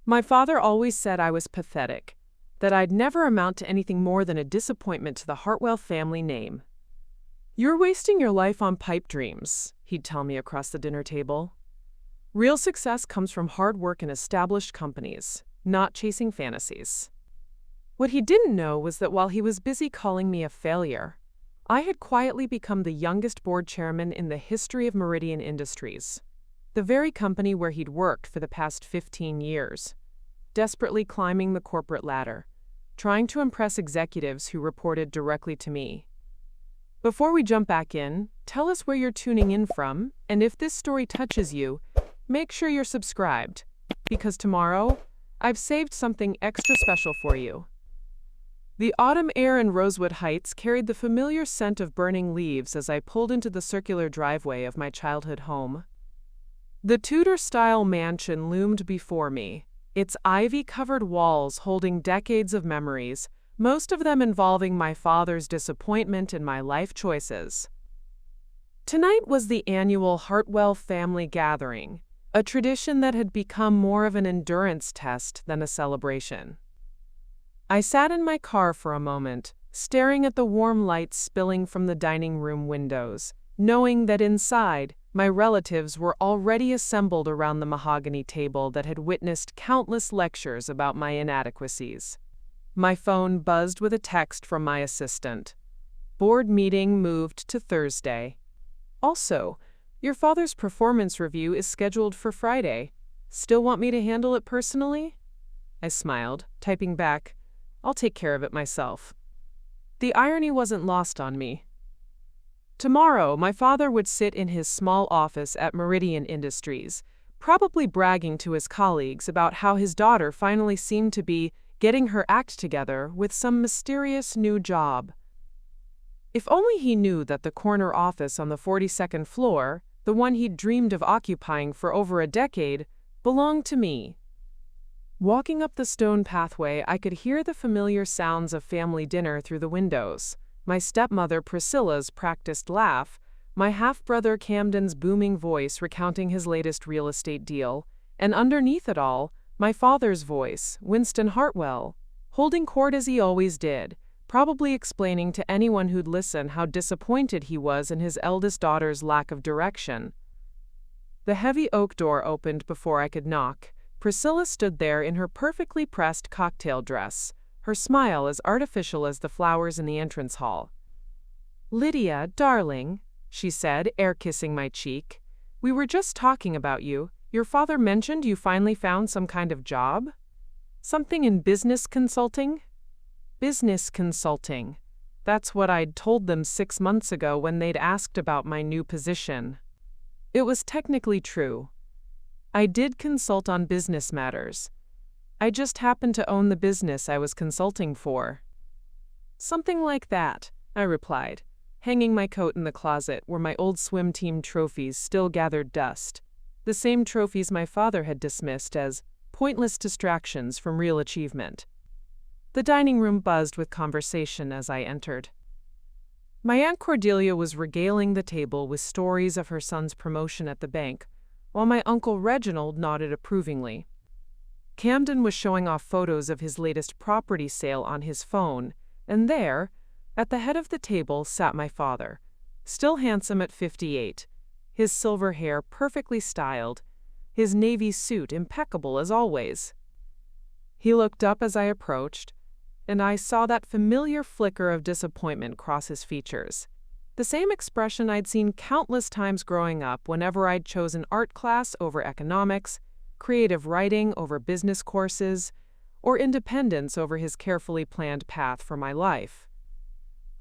My father always said I was pathetic, that I'd never amount to anything more than a disappointment to the Hartwell family name. "You're wasting your life on pipe dreams," he'd tell me across the dinner table. "Real success comes from hard work in established companies, not chasing fantasies." What he didn't know was that while he was busy calling me a failure, I had quietly become the youngest board chairman in the history of Meridian Industries, the very company where he'd worked for the past 15 years, desperately climbing the corporate ladder, trying to impress executives who reported directly to me. Before we jump back in, tell us where you're tuning in from, and if this story touches you, make sure you're subscribed, because tomorrow, I've saved something extra special for you. The autumn air in Rosewood Heights carried the familiar scent of burning leaves as I pulled into the circular driveway of my childhood home. The Tudor-style mansion loomed before me, its ivy-covered walls holding decades of memories, most of them involving my father's disappointment in my life choices. Tonight was the annual Hartwell family gathering, a tradition that had become more of an endurance test than a celebration. I sat in my car for a moment, staring at the warm lights spilling from the dining room windows, knowing that inside, my relatives were already assembled around the mahogany table that had witnessed countless lectures about my inadequacies. My phone buzzed with a text from my assistant. "Board meeting moved to Thursday. Also, your father's performance review is scheduled for Friday. Still want me to handle it personally?" I smiled, typing back, "I'll take care of it myself." The irony wasn't lost on me. Tomorrow, my father would sit in his small office at Meridian Industries, probably bragging to his colleagues about how his daughter finally seemed to be getting her act together with some mysterious new job. If only he knew that the corner office on the 42nd floor, the one he'd dreamed of occupying for over a decade, belonged to me. Walking up the stone pathway, I could hear the familiar sounds of family dinner through the windows. My stepmother Priscilla's practiced laugh, my half-brother Camden's booming voice recounting his latest real estate deal, and underneath it all, my father's voice, Winston Hartwell, holding court as he always did, probably explaining to anyone who'd listen how disappointed he was in his eldest daughter's lack of direction. The heavy oak door opened before I could knock. Priscilla stood there in her perfectly pressed cocktail dress, her smile as artificial as the flowers in the entrance hall. "Lydia, darling," she said, air-kissing my cheek, "we were just talking about you. Your father mentioned you finally found some kind of job? Something in business consulting?" Business consulting. That's what I'd told them 6 months ago when they'd asked about my new position. It was technically true. I did consult on business matters. I just happened to own the business I was consulting for. "Something like that," I replied, hanging my coat in the closet where my old swim team trophies still gathered dust, the same trophies my father had dismissed as pointless distractions from real achievement. The dining room buzzed with conversation as I entered. My Aunt Cordelia was regaling the table with stories of her son's promotion at the bank, while my Uncle Reginald nodded approvingly. Camden was showing off photos of his latest property sale on his phone, and there, at the head of the table, sat my father, still handsome at 58, his silver hair perfectly styled, his navy suit impeccable as always. He looked up as I approached, and I saw that familiar flicker of disappointment cross his features. The same expression I'd seen countless times growing up whenever I'd chosen art class over economics, creative writing over business courses, or independence over his carefully planned path for my life.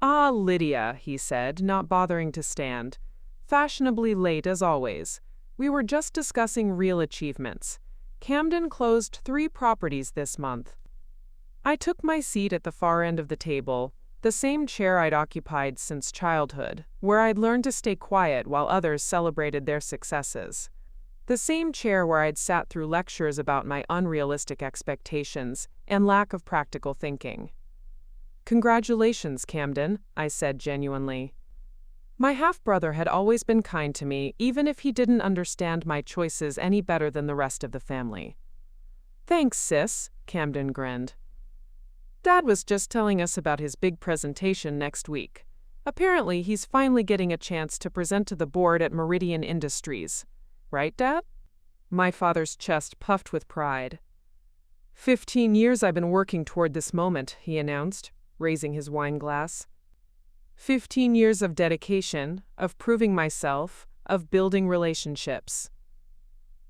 "Ah, Lydia," he said, not bothering to stand, fashionably late as always. "We were just discussing real achievements. Camden closed 3 properties this month." I took my seat at the far end of the table, the same chair I'd occupied since childhood, where I'd learned to stay quiet while others celebrated their successes. The same chair where I'd sat through lectures about my unrealistic expectations and lack of practical thinking. "Congratulations, Camden," I said genuinely. My half-brother had always been kind to me, even if he didn't understand my choices any better than the rest of the family. Thanks, sis, Camden grinned. Dad was just telling us about his big presentation next week. Apparently, he's finally getting a chance to present to the board at Meridian Industries. Right, Dad? My father's chest puffed with pride. 15 years I've been working toward this moment, he announced, raising his wine glass. 15 years of dedication, of proving myself, of building relationships.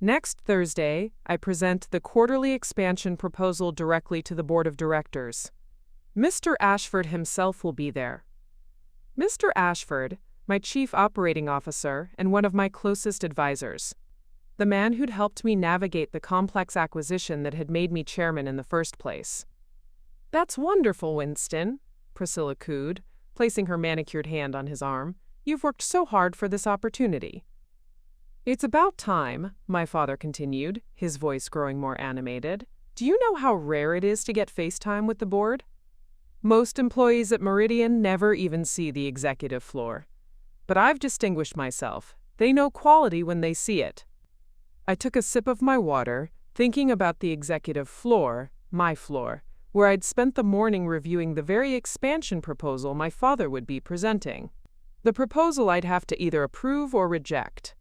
Next Thursday, I present the quarterly expansion proposal directly to the board of directors. Mr. Ashford himself will be there. Mr. Ashford, my chief operating officer and one of my closest advisors. The man who'd helped me navigate the complex acquisition that had made me chairman in the first place. That's wonderful, Winston, Priscilla cooed, placing her manicured hand on his arm. You've worked so hard for this opportunity. It's about time, my father continued, his voice growing more animated. Do you know how rare it is to get FaceTime with the board? Most employees at Meridian never even see the executive floor. But I've distinguished myself. They know quality when they see it. I took a sip of my water, thinking about the executive floor, my floor, where I'd spent the morning reviewing the very expansion proposal my father would be presenting. The proposal I'd have to either approve or reject.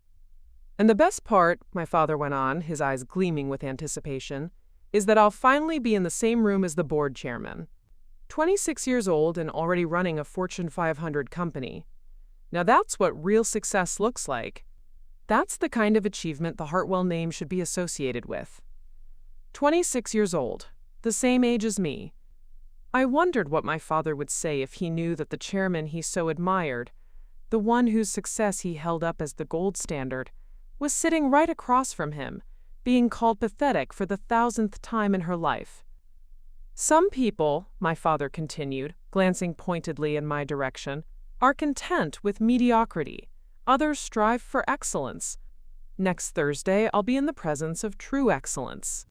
And the best part, my father went on, his eyes gleaming with anticipation, is that I'll finally be in the same room as the board chairman. 26 years old and already running a Fortune 500 company. Now that's what real success looks like. That's the kind of achievement the Hartwell name should be associated with. 26 years old, the same age as me. I wondered what my father would say if he knew that the chairman he so admired, the one whose success he held up as the gold standard, was sitting right across from him, being called pathetic for the 1000th time in her life. Some people, my father continued, glancing pointedly in my direction, are content with mediocrity. Others strive for excellence. Next Thursday, I'll be in the presence of true excellence.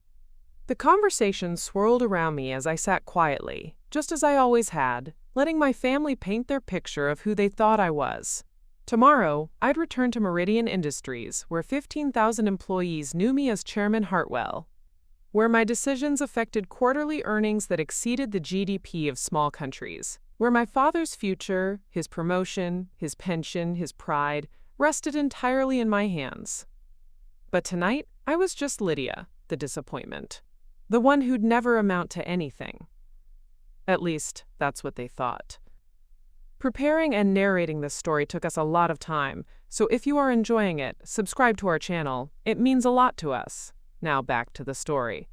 The conversation swirled around me as I sat quietly, just as I always had, letting my family paint their picture of who they thought I was. Tomorrow, I'd return to Meridian Industries, where 15,000 employees knew me as Chairman Hartwell, where my decisions affected quarterly earnings that exceeded the GDP of small countries, where my father's future, his promotion, his pension, his pride, rested entirely in my hands. But tonight, I was just Lydia, the disappointment, the one who'd never amount to anything. At least, that's what they thought. Preparing and narrating this story took us a lot of time, so if you are enjoying it, subscribe to our channel. It means a lot to us. Now back to the story.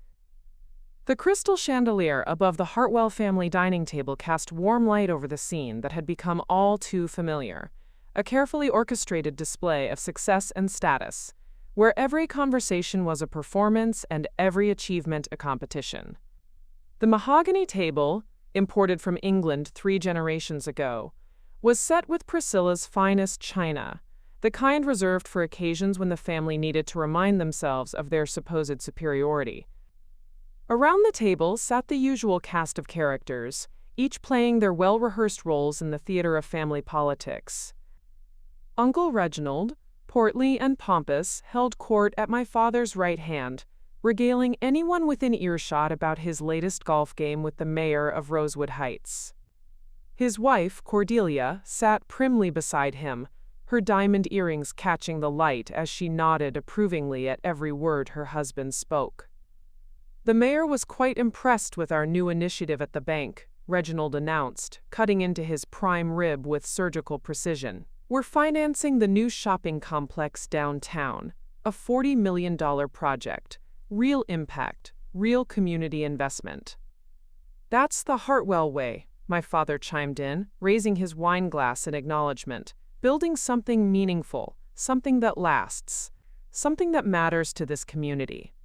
The crystal chandelier above the Hartwell family dining table cast warm light over the scene that had become all too familiar, a carefully orchestrated display of success and status, where every conversation was a performance and every achievement a competition. The mahogany table, imported from England 3 generations ago, was set with Priscilla's finest china, the kind reserved for occasions when the family needed to remind themselves of their supposed superiority. Around the table sat the usual cast of characters, each playing their well-rehearsed roles in the theater of family politics. Uncle Reginald, portly and pompous, held court at my father's right hand, regaling anyone within earshot about his latest golf game with the mayor of Rosewood Heights. His wife, Cordelia, sat primly beside him, her diamond earrings catching the light as she nodded approvingly at every word her husband spoke. The mayor was quite impressed with our new initiative at the bank, Reginald announced, cutting into his prime rib with surgical precision. We're financing the new shopping complex downtown, a $40 million project. Real impact, real community investment. That's the Hartwell way, my father chimed in, raising his wine glass in acknowledgement. Building something meaningful, something that lasts, something that matters to this community.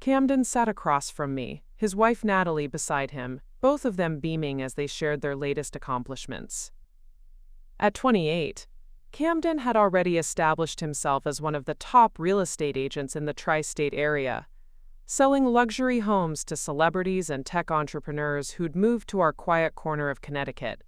Camden sat across from me, his wife Natalie beside him, both of them beaming as they shared their latest accomplishments. At 28, Camden had already established himself as one of the top real estate agents in the tri-state area, selling luxury homes to celebrities and tech entrepreneurs who'd moved to our quiet corner of Connecticut.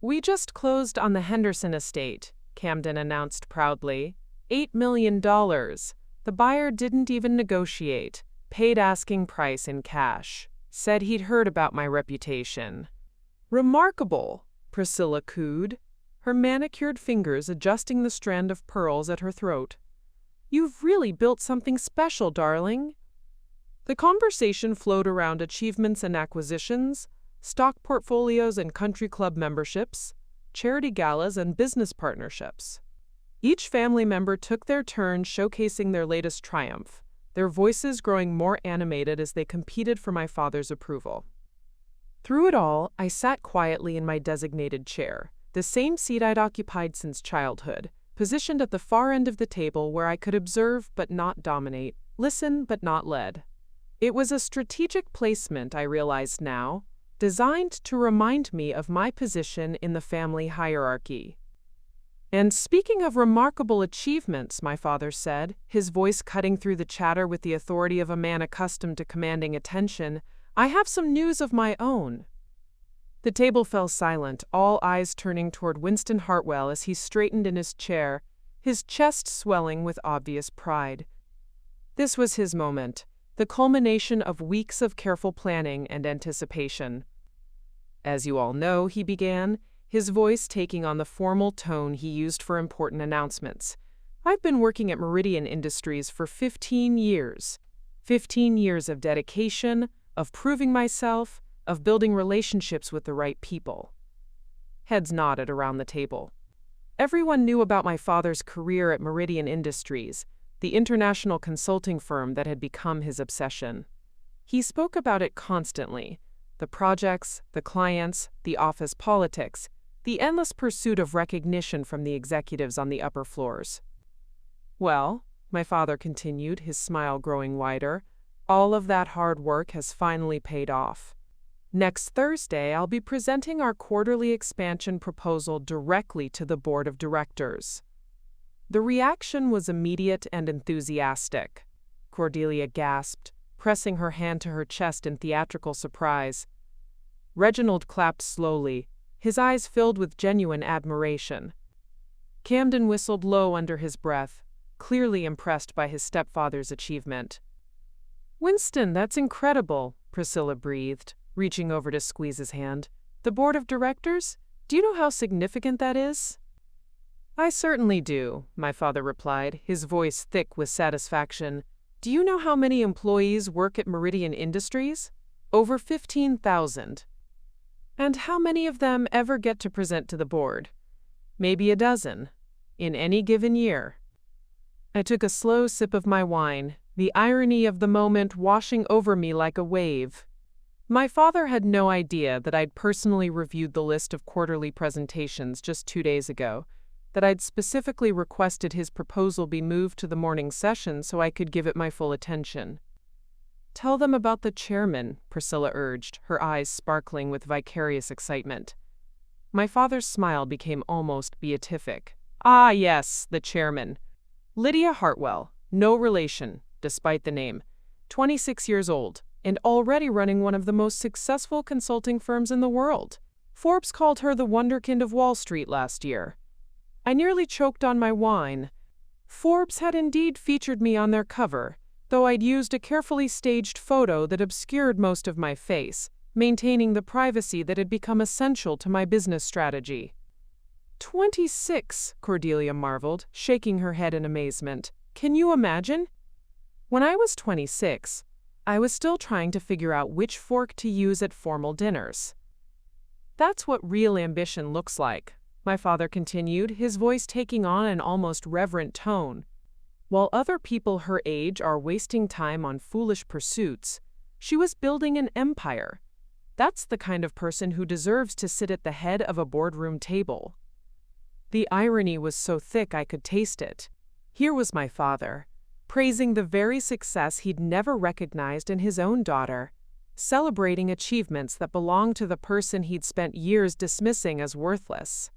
We just closed on the Henderson estate, Camden announced proudly. $8 million. The buyer didn't even negotiate, paid asking price in cash, said he'd heard about my reputation. Remarkable, Priscilla cooed, her manicured fingers adjusting the strand of pearls at her throat. You've really built something special, darling. The conversation flowed around achievements and acquisitions, stock portfolios and country club memberships, charity galas and business partnerships. Each family member took their turn showcasing their latest triumph, their voices growing more animated as they competed for my father's approval. Through it all, I sat quietly in my designated chair, the same seat I'd occupied since childhood, positioned at the far end of the table where I could observe but not dominate, listen but not lead. It was a strategic placement, I realized now, designed to remind me of my position in the family hierarchy. And speaking of remarkable achievements, my father said, his voice cutting through the chatter with the authority of a man accustomed to commanding attention, I have some news of my own. The table fell silent, all eyes turning toward Winston Hartwell as he straightened in his chair, his chest swelling with obvious pride. This was his moment, the culmination of weeks of careful planning and anticipation. As you all know, he began, his voice taking on the formal tone he used for important announcements. I've been working at Meridian Industries for 15 years. 15 years of dedication, of proving myself, of building relationships with the right people. Heads nodded around the table. Everyone knew about my father's career at Meridian Industries, the international consulting firm that had become his obsession. He spoke about it constantly, the projects, the clients, the office politics, the endless pursuit of recognition from the executives on the upper floors. Well, my father continued, his smile growing wider, all of that hard work has finally paid off. Next Thursday, I'll be presenting our quarterly expansion proposal directly to the board of directors. The reaction was immediate and enthusiastic. Cordelia gasped, pressing her hand to her chest in theatrical surprise. Reginald clapped slowly, his eyes filled with genuine admiration. Camden whistled low under his breath, clearly impressed by his stepfather's achievement. Winston, that's incredible, Priscilla breathed, reaching over to squeeze his hand. The board of directors? Do you know how significant that is? I certainly do, my father replied, his voice thick with satisfaction. Do you know how many employees work at Meridian Industries? Over 15,000. And how many of them ever get to present to the board? Maybe a dozen, in any given year. I took a slow sip of my wine, the irony of the moment washing over me like a wave. My father had no idea that I'd personally reviewed the list of quarterly presentations just 2 days ago, that I'd specifically requested his proposal be moved to the morning session so I could give it my full attention. Tell them about the chairman, Priscilla urged, her eyes sparkling with vicarious excitement. My father's smile became almost beatific. Ah, yes, the chairman. Lydia Hartwell, no relation, despite the name, 26 years old, and already running one of the most successful consulting firms in the world. Forbes called her the wonderkind of Wall Street last year. I nearly choked on my wine. Forbes had indeed featured me on their cover, though I'd used a carefully staged photo that obscured most of my face, maintaining the privacy that had become essential to my business strategy. 26, Cordelia marveled, shaking her head in amazement. Can you imagine? When I was 26, I was still trying to figure out which fork to use at formal dinners. That's what real ambition looks like, my father continued, his voice taking on an almost reverent tone. While other people her age are wasting time on foolish pursuits, she was building an empire. That's the kind of person who deserves to sit at the head of a boardroom table. The irony was so thick I could taste it. Here was my father, praising the very success he'd never recognized in his own daughter, celebrating achievements that belonged to the person he'd spent years dismissing as worthless.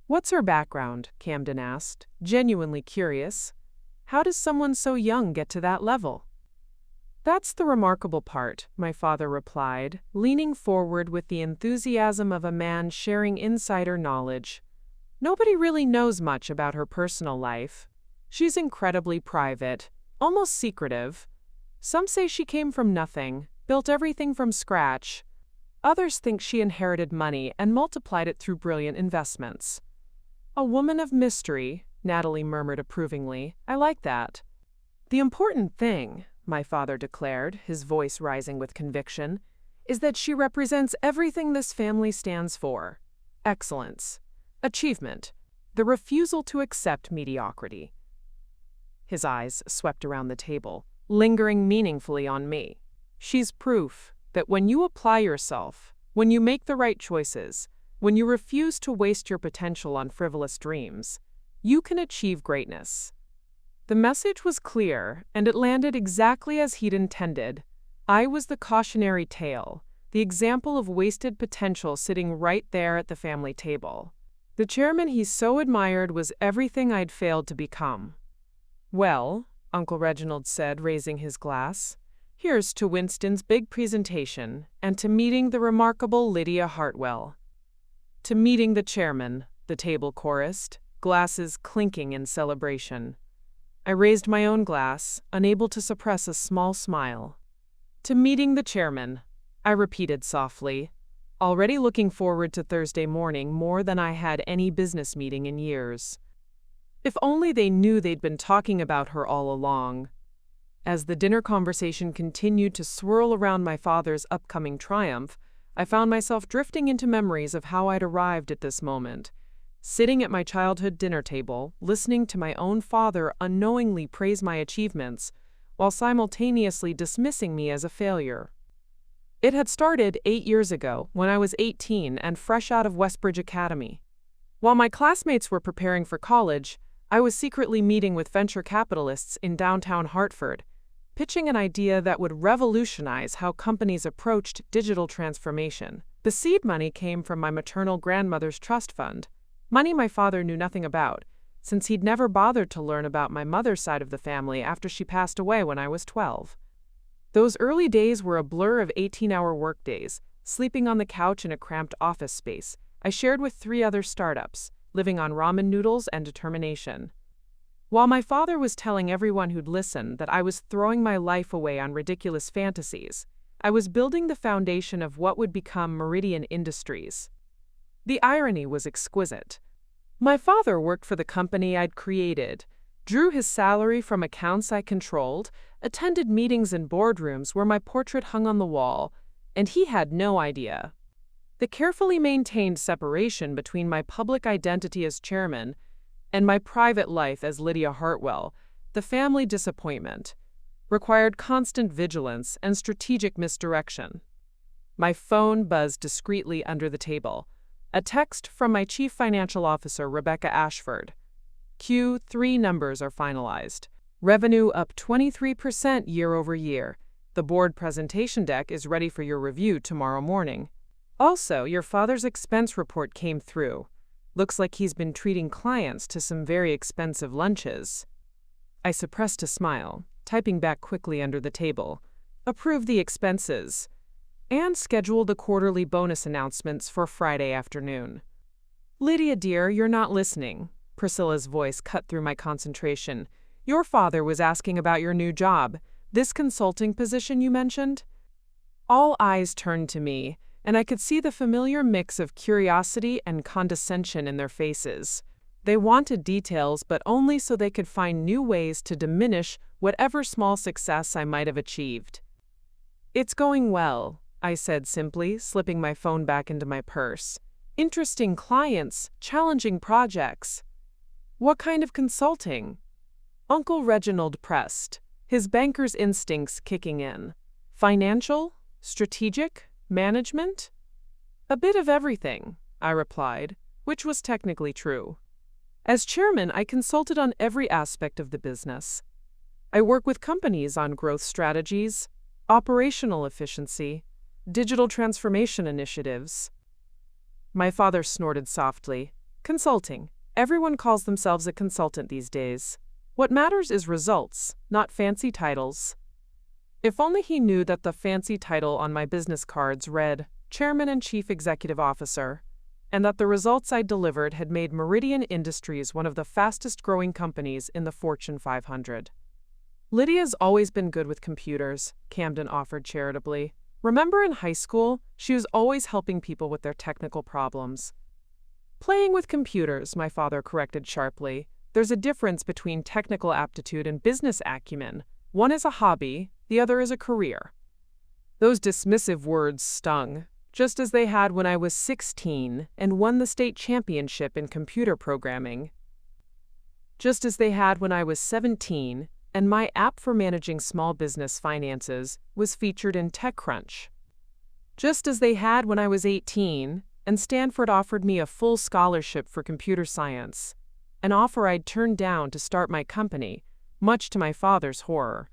What's her background? Camden asked, genuinely curious. How does someone so young get to that level? That's the remarkable part, my father replied, leaning forward with the enthusiasm of a man sharing insider knowledge. Nobody really knows much about her personal life. She's incredibly private, almost secretive. Some say she came from nothing, built everything from scratch. Others think she inherited money and multiplied it through brilliant investments. A woman of mystery, Natalie murmured approvingly. I like that. The important thing, my father declared, his voice rising with conviction, is that she represents everything this family stands for. Excellence, achievement, the refusal to accept mediocrity. His eyes swept around the table, lingering meaningfully on me. She's proof that when you apply yourself, when you make the right choices, when you refuse to waste your potential on frivolous dreams, you can achieve greatness. The message was clear, and it landed exactly as he'd intended. I was the cautionary tale, the example of wasted potential sitting right there at the family table. The chairman he so admired was everything I'd failed to become. Well, Uncle Reginald said, raising his glass, here's to Winston's big presentation, and to meeting the remarkable Lydia Hartwell. To meeting the chairman, the table chorused, glasses clinking in celebration. I raised my own glass, unable to suppress a small smile. To meeting the chairman, I repeated softly, already looking forward to Thursday morning more than I had any business meeting in years. If only they knew they'd been talking about her all along. As the dinner conversation continued to swirl around my father's upcoming triumph, I found myself drifting into memories of how I'd arrived at this moment. Sitting at my childhood dinner table, listening to my own father unknowingly praise my achievements, while simultaneously dismissing me as a failure. It had started 8 years ago, when I was 18 and fresh out of Westbridge Academy. While my classmates were preparing for college, I was secretly meeting with venture capitalists in downtown Hartford, pitching an idea that would revolutionize how companies approached digital transformation. The seed money came from my maternal grandmother's trust fund, money my father knew nothing about, since he'd never bothered to learn about my mother's side of the family after she passed away when I was 12. Those early days were a blur of 18-hour workdays, sleeping on the couch in a cramped office space I shared with 3 other startups, living on ramen noodles and determination. While my father was telling everyone who'd listen that I was throwing my life away on ridiculous fantasies, I was building the foundation of what would become Meridian Industries. The irony was exquisite. My father worked for the company I'd created, drew his salary from accounts I controlled, attended meetings in boardrooms where my portrait hung on the wall, and he had no idea. The carefully maintained separation between my public identity as chairman and my private life as Lydia Hartwell, the family disappointment, required constant vigilance and strategic misdirection. My phone buzzed discreetly under the table. A text from my chief financial officer, Rebecca Ashford. Q3 numbers are finalized. Revenue up 23% year over year. The board presentation deck is ready for your review tomorrow morning. Also, your father's expense report came through. Looks like he's been treating clients to some very expensive lunches. I suppressed a smile, typing back quickly under the table. Approve the expenses. And schedule the quarterly bonus announcements for Friday afternoon. Lydia, dear, you're not listening. Priscilla's voice cut through my concentration. Your father was asking about your new job, this consulting position you mentioned. All eyes turned to me, and I could see the familiar mix of curiosity and condescension in their faces. They wanted details, but only so they could find new ways to diminish whatever small success I might have achieved. It's going well, I said simply, slipping my phone back into my purse. Interesting clients, challenging projects. What kind of consulting? Uncle Reginald pressed, his banker's instincts kicking in. Financial? Strategic? Management? A bit of everything, I replied, which was technically true. As chairman, I consulted on every aspect of the business. I work with companies on growth strategies, operational efficiency, digital transformation initiatives. My father snorted softly. Consulting. Everyone calls themselves a consultant these days. What matters is results, not fancy titles. If only he knew that the fancy title on my business cards read Chairman and Chief Executive Officer, and that the results I delivered had made Meridian Industries one of the fastest-growing companies in the Fortune 500. Lydia's always been good with computers, Camden offered charitably. Remember in high school, she was always helping people with their technical problems. Playing with computers, my father corrected sharply. There's a difference between technical aptitude and business acumen. One is a hobby, the other is a career. Those dismissive words stung, just as they had when I was 16 and won the state championship in computer programming. Just as they had when I was 17 and my app for managing small business finances was featured in TechCrunch. Just as they had when I was 18 and Stanford offered me a full scholarship for computer science, an offer I'd turned down to start my company, much to my father's horror.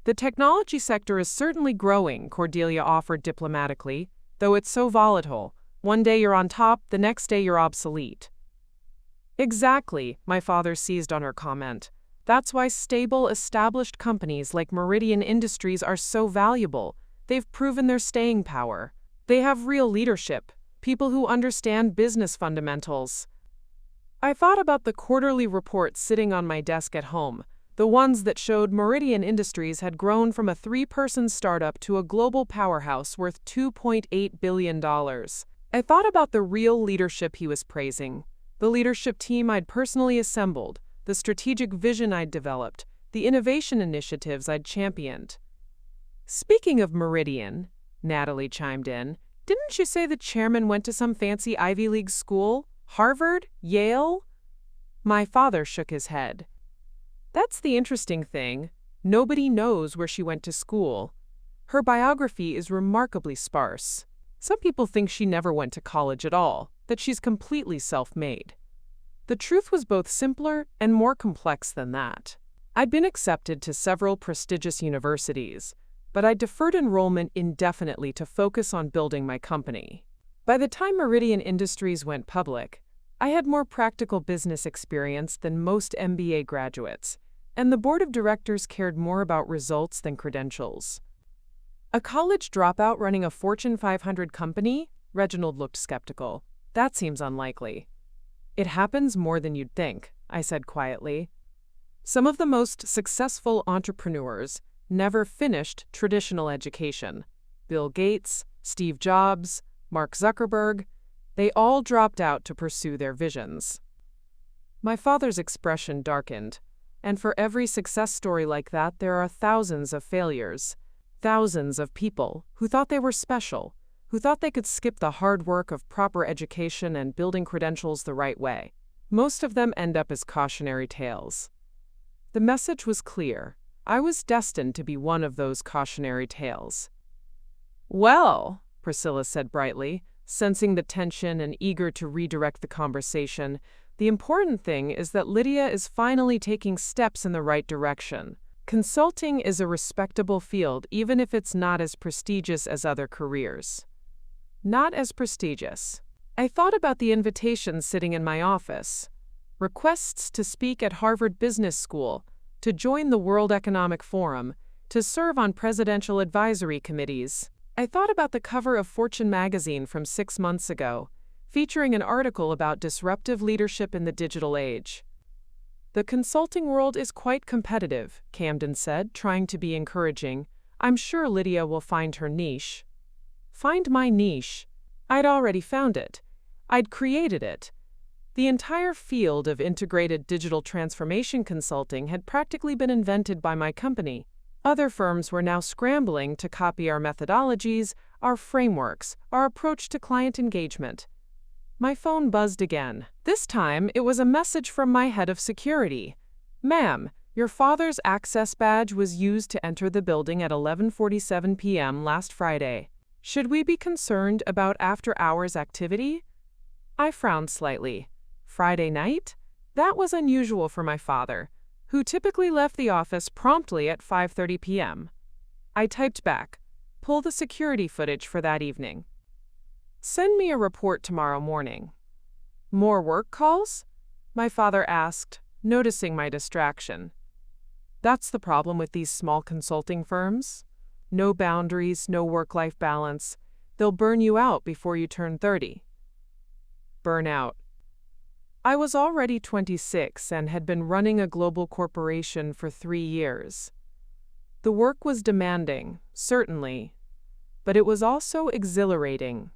The technology sector is certainly growing, Cordelia offered diplomatically, though it's so volatile. One day you're on top, the next day you're obsolete. Exactly, my father seized on her comment. That's why stable, established companies like Meridian Industries are so valuable. They've proven their staying power. They have real leadership, people who understand business fundamentals. I thought about the quarterly reports sitting on my desk at home, the ones that showed Meridian Industries had grown from a 3-person startup to a global powerhouse worth $2.8 billion. I thought about the real leadership he was praising, the leadership team I'd personally assembled, the strategic vision I'd developed, the innovation initiatives I'd championed. Speaking of Meridian, Natalie chimed in, didn't you say the chairman went to some fancy Ivy League school? Harvard? Yale? My father shook his head. That's the interesting thing. Nobody knows where she went to school. Her biography is remarkably sparse. Some people think she never went to college at all, that she's completely self-made. The truth was both simpler and more complex than that. I'd been accepted to several prestigious universities, but I deferred enrollment indefinitely to focus on building my company. By the time Meridian Industries went public, I had more practical business experience than most MBA graduates, and the board of directors cared more about results than credentials. A college dropout running a Fortune 500 company? Reginald looked skeptical. That seems unlikely. It happens more than you'd think, I said quietly. Some of the most successful entrepreneurs never finished traditional education. Bill Gates, Steve Jobs, Mark Zuckerberg, they all dropped out to pursue their visions. My father's expression darkened, and for every success story like that there are thousands of failures, thousands of people who thought they were special, who thought they could skip the hard work of proper education and building credentials the right way. Most of them end up as cautionary tales. The message was clear. I was destined to be one of those cautionary tales. Well, Priscilla said brightly, sensing the tension and eager to redirect the conversation, the important thing is that Lydia is finally taking steps in the right direction. Consulting is a respectable field even if it's not as prestigious as other careers. Not as prestigious. I thought about the invitations sitting in my office. Requests to speak at Harvard Business School, to join the World Economic Forum, to serve on presidential advisory committees. I thought about the cover of Fortune magazine from 6 months ago, featuring an article about disruptive leadership in the digital age. The consulting world is quite competitive, Camden said, trying to be encouraging. I'm sure Lydia will find her niche. Find my niche? I'd already found it. I'd created it. The entire field of integrated digital transformation consulting had practically been invented by my company. Other firms were now scrambling to copy our methodologies, our frameworks, our approach to client engagement. My phone buzzed again. This time, it was a message from my head of security. Ma'am, your father's access badge was used to enter the building at 11:47 p.m. last Friday. Should we be concerned about after-hours activity? I frowned slightly. Friday night? That was unusual for my father, who typically left the office promptly at 5:30 p.m. I typed back, pull the security footage for that evening. Send me a report tomorrow morning. More work calls? My father asked, noticing my distraction. That's the problem with these small consulting firms. No boundaries, no work-life balance. They'll burn you out before you turn 30. Burn out. I was already 26 and had been running a global corporation for 3 years. The work was demanding, certainly, but it was also exhilarating.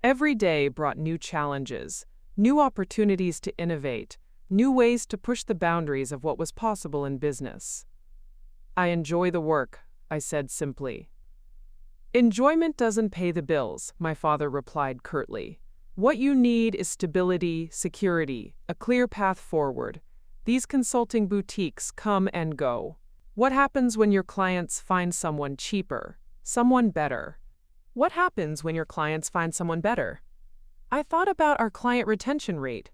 Every day brought new challenges, new opportunities to innovate, new ways to push the boundaries of what was possible in business. I enjoy the work, I said simply. Enjoyment doesn't pay the bills, my father replied curtly. What you need is stability, security, a clear path forward. These consulting boutiques come and go. What happens when your clients find someone cheaper, someone better? What happens when your clients find someone better? I thought about our client retention rate,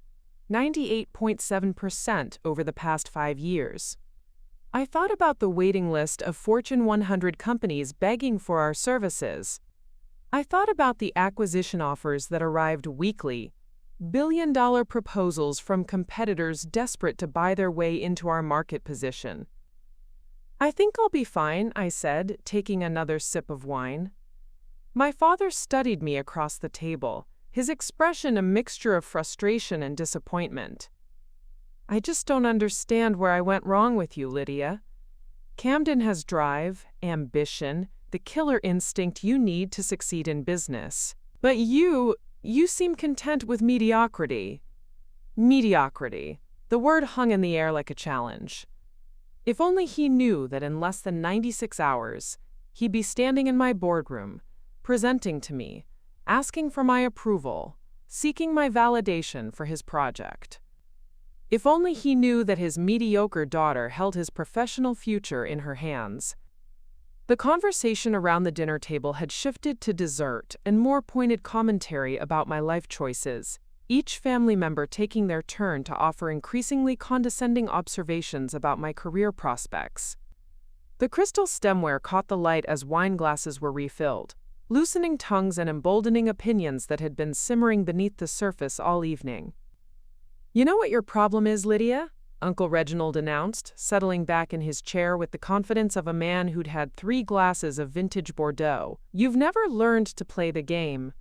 98.7% over the past 5 years. I thought about the waiting list of Fortune 100 companies begging for our services. I thought about the acquisition offers that arrived weekly, billion-dollar proposals from competitors desperate to buy their way into our market position. I think I'll be fine, I said, taking another sip of wine. My father studied me across the table, his expression a mixture of frustration and disappointment. I just don't understand where I went wrong with you, Lydia. Camden has drive, ambition, the killer instinct you need to succeed in business. But you seem content with mediocrity. Mediocrity. The word hung in the air like a challenge. If only he knew that in less than 96 hours, he'd be standing in my boardroom, presenting to me, asking for my approval, seeking my validation for his project. If only he knew that his mediocre daughter held his professional future in her hands. The conversation around the dinner table had shifted to dessert and more pointed commentary about my life choices, each family member taking their turn to offer increasingly condescending observations about my career prospects. The crystal stemware caught the light as wine glasses were refilled, loosening tongues and emboldening opinions that had been simmering beneath the surface all evening. "You know what your problem is, Lydia?" Uncle Reginald announced, settling back in his chair with the confidence of a man who'd had 3 glasses of vintage Bordeaux. "You've never learned to play the game.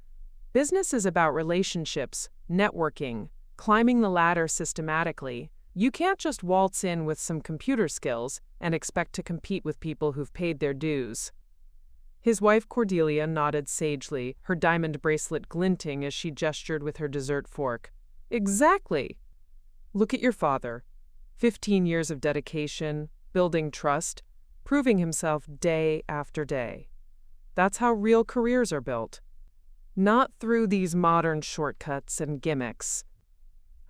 Business is about relationships, networking, climbing the ladder systematically. You can't just waltz in with some computer skills and expect to compete with people who've paid their dues." His wife Cordelia nodded sagely, her diamond bracelet glinting as she gestured with her dessert fork. "Exactly. Look at your father. 15 years of dedication, building trust, proving himself day after day. That's how real careers are built. Not through these modern shortcuts and gimmicks."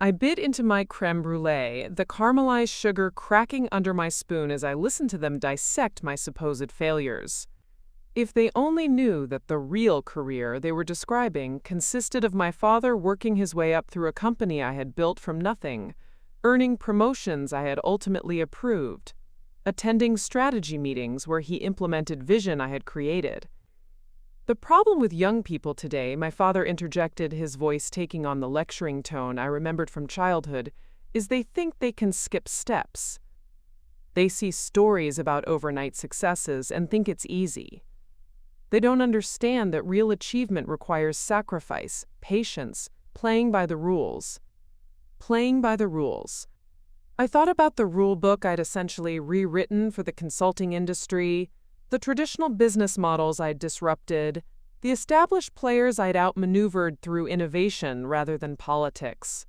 I bit into my crème brûlée, the caramelized sugar cracking under my spoon as I listened to them dissect my supposed failures. If they only knew that the real career they were describing consisted of my father working his way up through a company I had built from nothing, earning promotions I had ultimately approved, attending strategy meetings where he implemented vision I had created. "The problem with young people today," my father interjected, his voice taking on the lecturing tone I remembered from childhood, "is they think they can skip steps. They see stories about overnight successes and think it's easy. They don't understand that real achievement requires sacrifice, patience, playing by the rules. Playing by the rules." I thought about the rule book I'd essentially rewritten for the consulting industry, the traditional business models I'd disrupted, the established players I'd outmaneuvered through innovation rather than politics.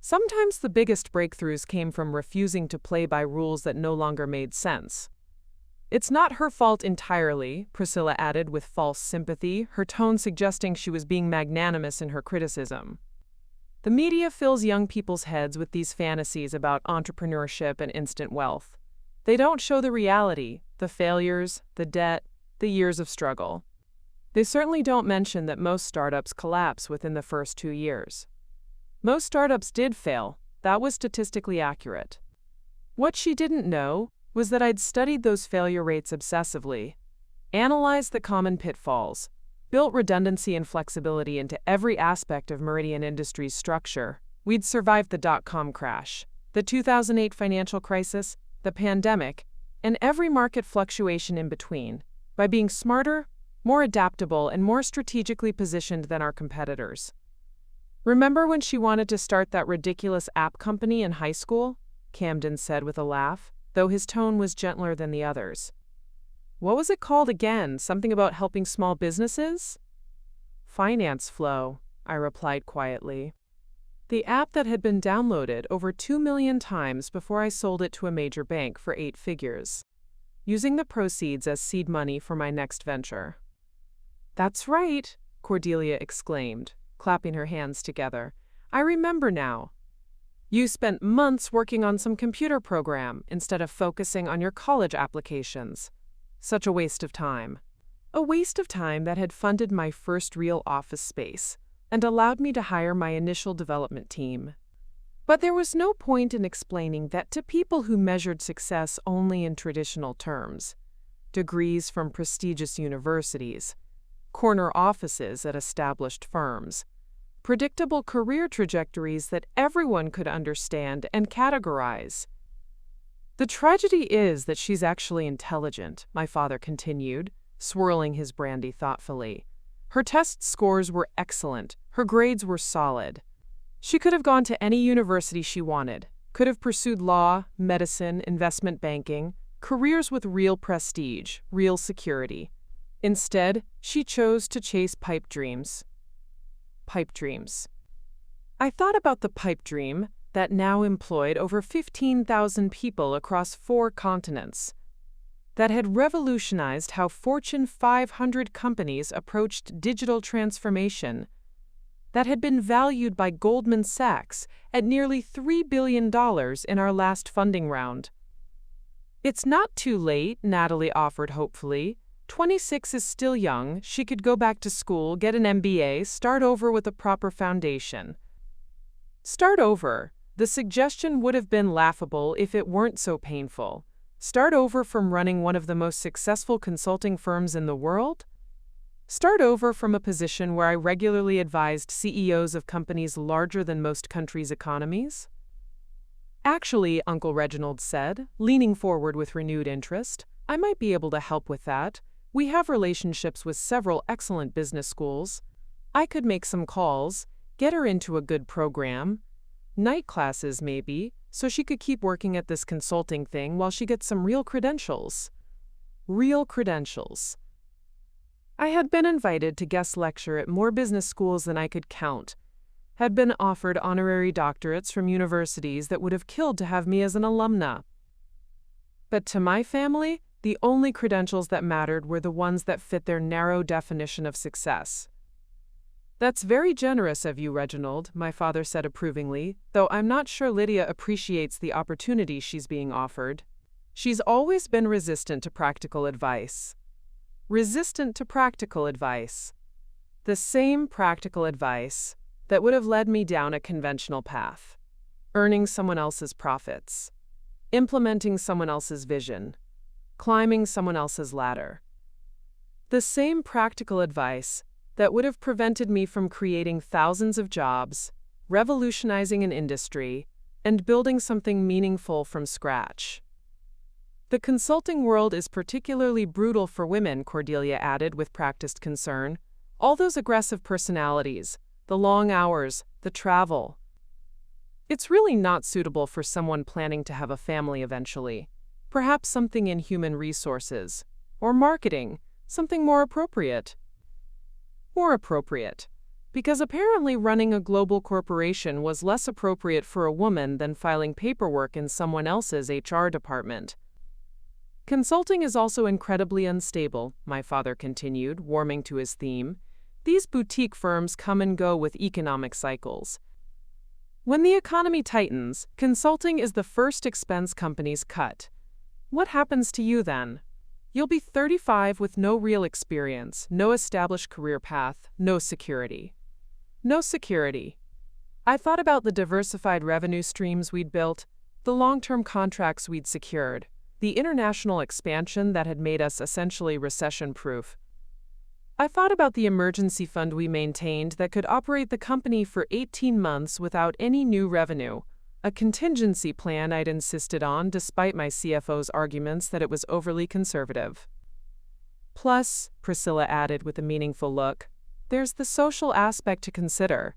Sometimes the biggest breakthroughs came from refusing to play by rules that no longer made sense. "It's not her fault entirely," Priscilla added with false sympathy, her tone suggesting she was being magnanimous in her criticism. "The media fills young people's heads with these fantasies about entrepreneurship and instant wealth. They don't show the reality, the failures, the debt, the years of struggle. They certainly don't mention that most startups collapse within the first 2 years. Most startups did fail. That was statistically accurate. What she didn't know was that I'd studied those failure rates obsessively, analyzed the common pitfalls, built redundancy and flexibility into every aspect of Meridian Industries' structure. We'd survived the dot-com crash, the 2008 financial crisis, the pandemic, and every market fluctuation in between, by being smarter, more adaptable, and more strategically positioned than our competitors. Remember when she wanted to start that ridiculous app company in high school? Camden said with a laugh, though his tone was gentler than the others. What was it called again? Something about helping small businesses? Finance Flow, I replied quietly. The app that had been downloaded over 2 million times before I sold it to a major bank for 8 figures, using the proceeds as seed money for my next venture. That's right, Cordelia exclaimed, clapping her hands together. I remember now. You spent months working on some computer program instead of focusing on your college applications. Such a waste of time. A waste of time that had funded my first real office space and allowed me to hire my initial development team. But there was no point in explaining that to people who measured success only in traditional terms. Degrees from prestigious universities, corner offices at established firms, predictable career trajectories that everyone could understand and categorize. The tragedy is that she's actually intelligent, my father continued, swirling his brandy thoughtfully. Her test scores were excellent. Her grades were solid. She could have gone to any university she wanted, could have pursued law, medicine, investment banking, careers with real prestige, real security. Instead, she chose to chase pipe dreams. Pipe dreams. I thought about the pipe dream that now employed over 15,000 people across 4 continents, that had revolutionized how Fortune 500 companies approached digital transformation, that had been valued by Goldman Sachs at nearly $3 billion in our last funding round. It's not too late, Natalie offered hopefully. 26 is still young. She could go back to school, get an MBA, start over with a proper foundation. Start over. The suggestion would have been laughable if it weren't so painful. Start over from running one of the most successful consulting firms in the world? Start over from a position where I regularly advised CEOs of companies larger than most countries' economies? Actually, Uncle Reginald said, leaning forward with renewed interest, I might be able to help with that. We have relationships with several excellent business schools. I could make some calls, get her into a good program. Night classes, maybe, so she could keep working at this consulting thing while she gets some real credentials. Real credentials. I had been invited to guest lecture at more business schools than I could count, had been offered honorary doctorates from universities that would have killed to have me as an alumna. But to my family, the only credentials that mattered were the ones that fit their narrow definition of success. That's very generous of you, Reginald, my father said approvingly, though I'm not sure Lydia appreciates the opportunity she's being offered. She's always been resistant to practical advice. Resistant to practical advice. The same practical advice that would have led me down a conventional path. Earning someone else's profits. Implementing someone else's vision. Climbing someone else's ladder. The same practical advice that would have prevented me from creating thousands of jobs, revolutionizing an industry, and building something meaningful from scratch. The consulting world is particularly brutal for women, Cordelia added with practiced concern. All those aggressive personalities, the long hours, the travel. It's really not suitable for someone planning to have a family eventually. Perhaps something in human resources, or marketing, something more appropriate. More appropriate. Because apparently running a global corporation was less appropriate for a woman than filing paperwork in someone else's HR department. Consulting is also incredibly unstable, my father continued, warming to his theme. These boutique firms come and go with economic cycles. When the economy tightens, consulting is the first expense companies cut. What happens to you then? You'll be 35 with no real experience, no established career path, no security. No security. I thought about the diversified revenue streams we'd built, the long-term contracts we'd secured, the international expansion that had made us essentially recession-proof. I thought about the emergency fund we maintained that could operate the company for 18 months without any new revenue, a contingency plan I'd insisted on despite my CFO's arguments that it was overly conservative. Plus, Priscilla added with a meaningful look, there's the social aspect to consider.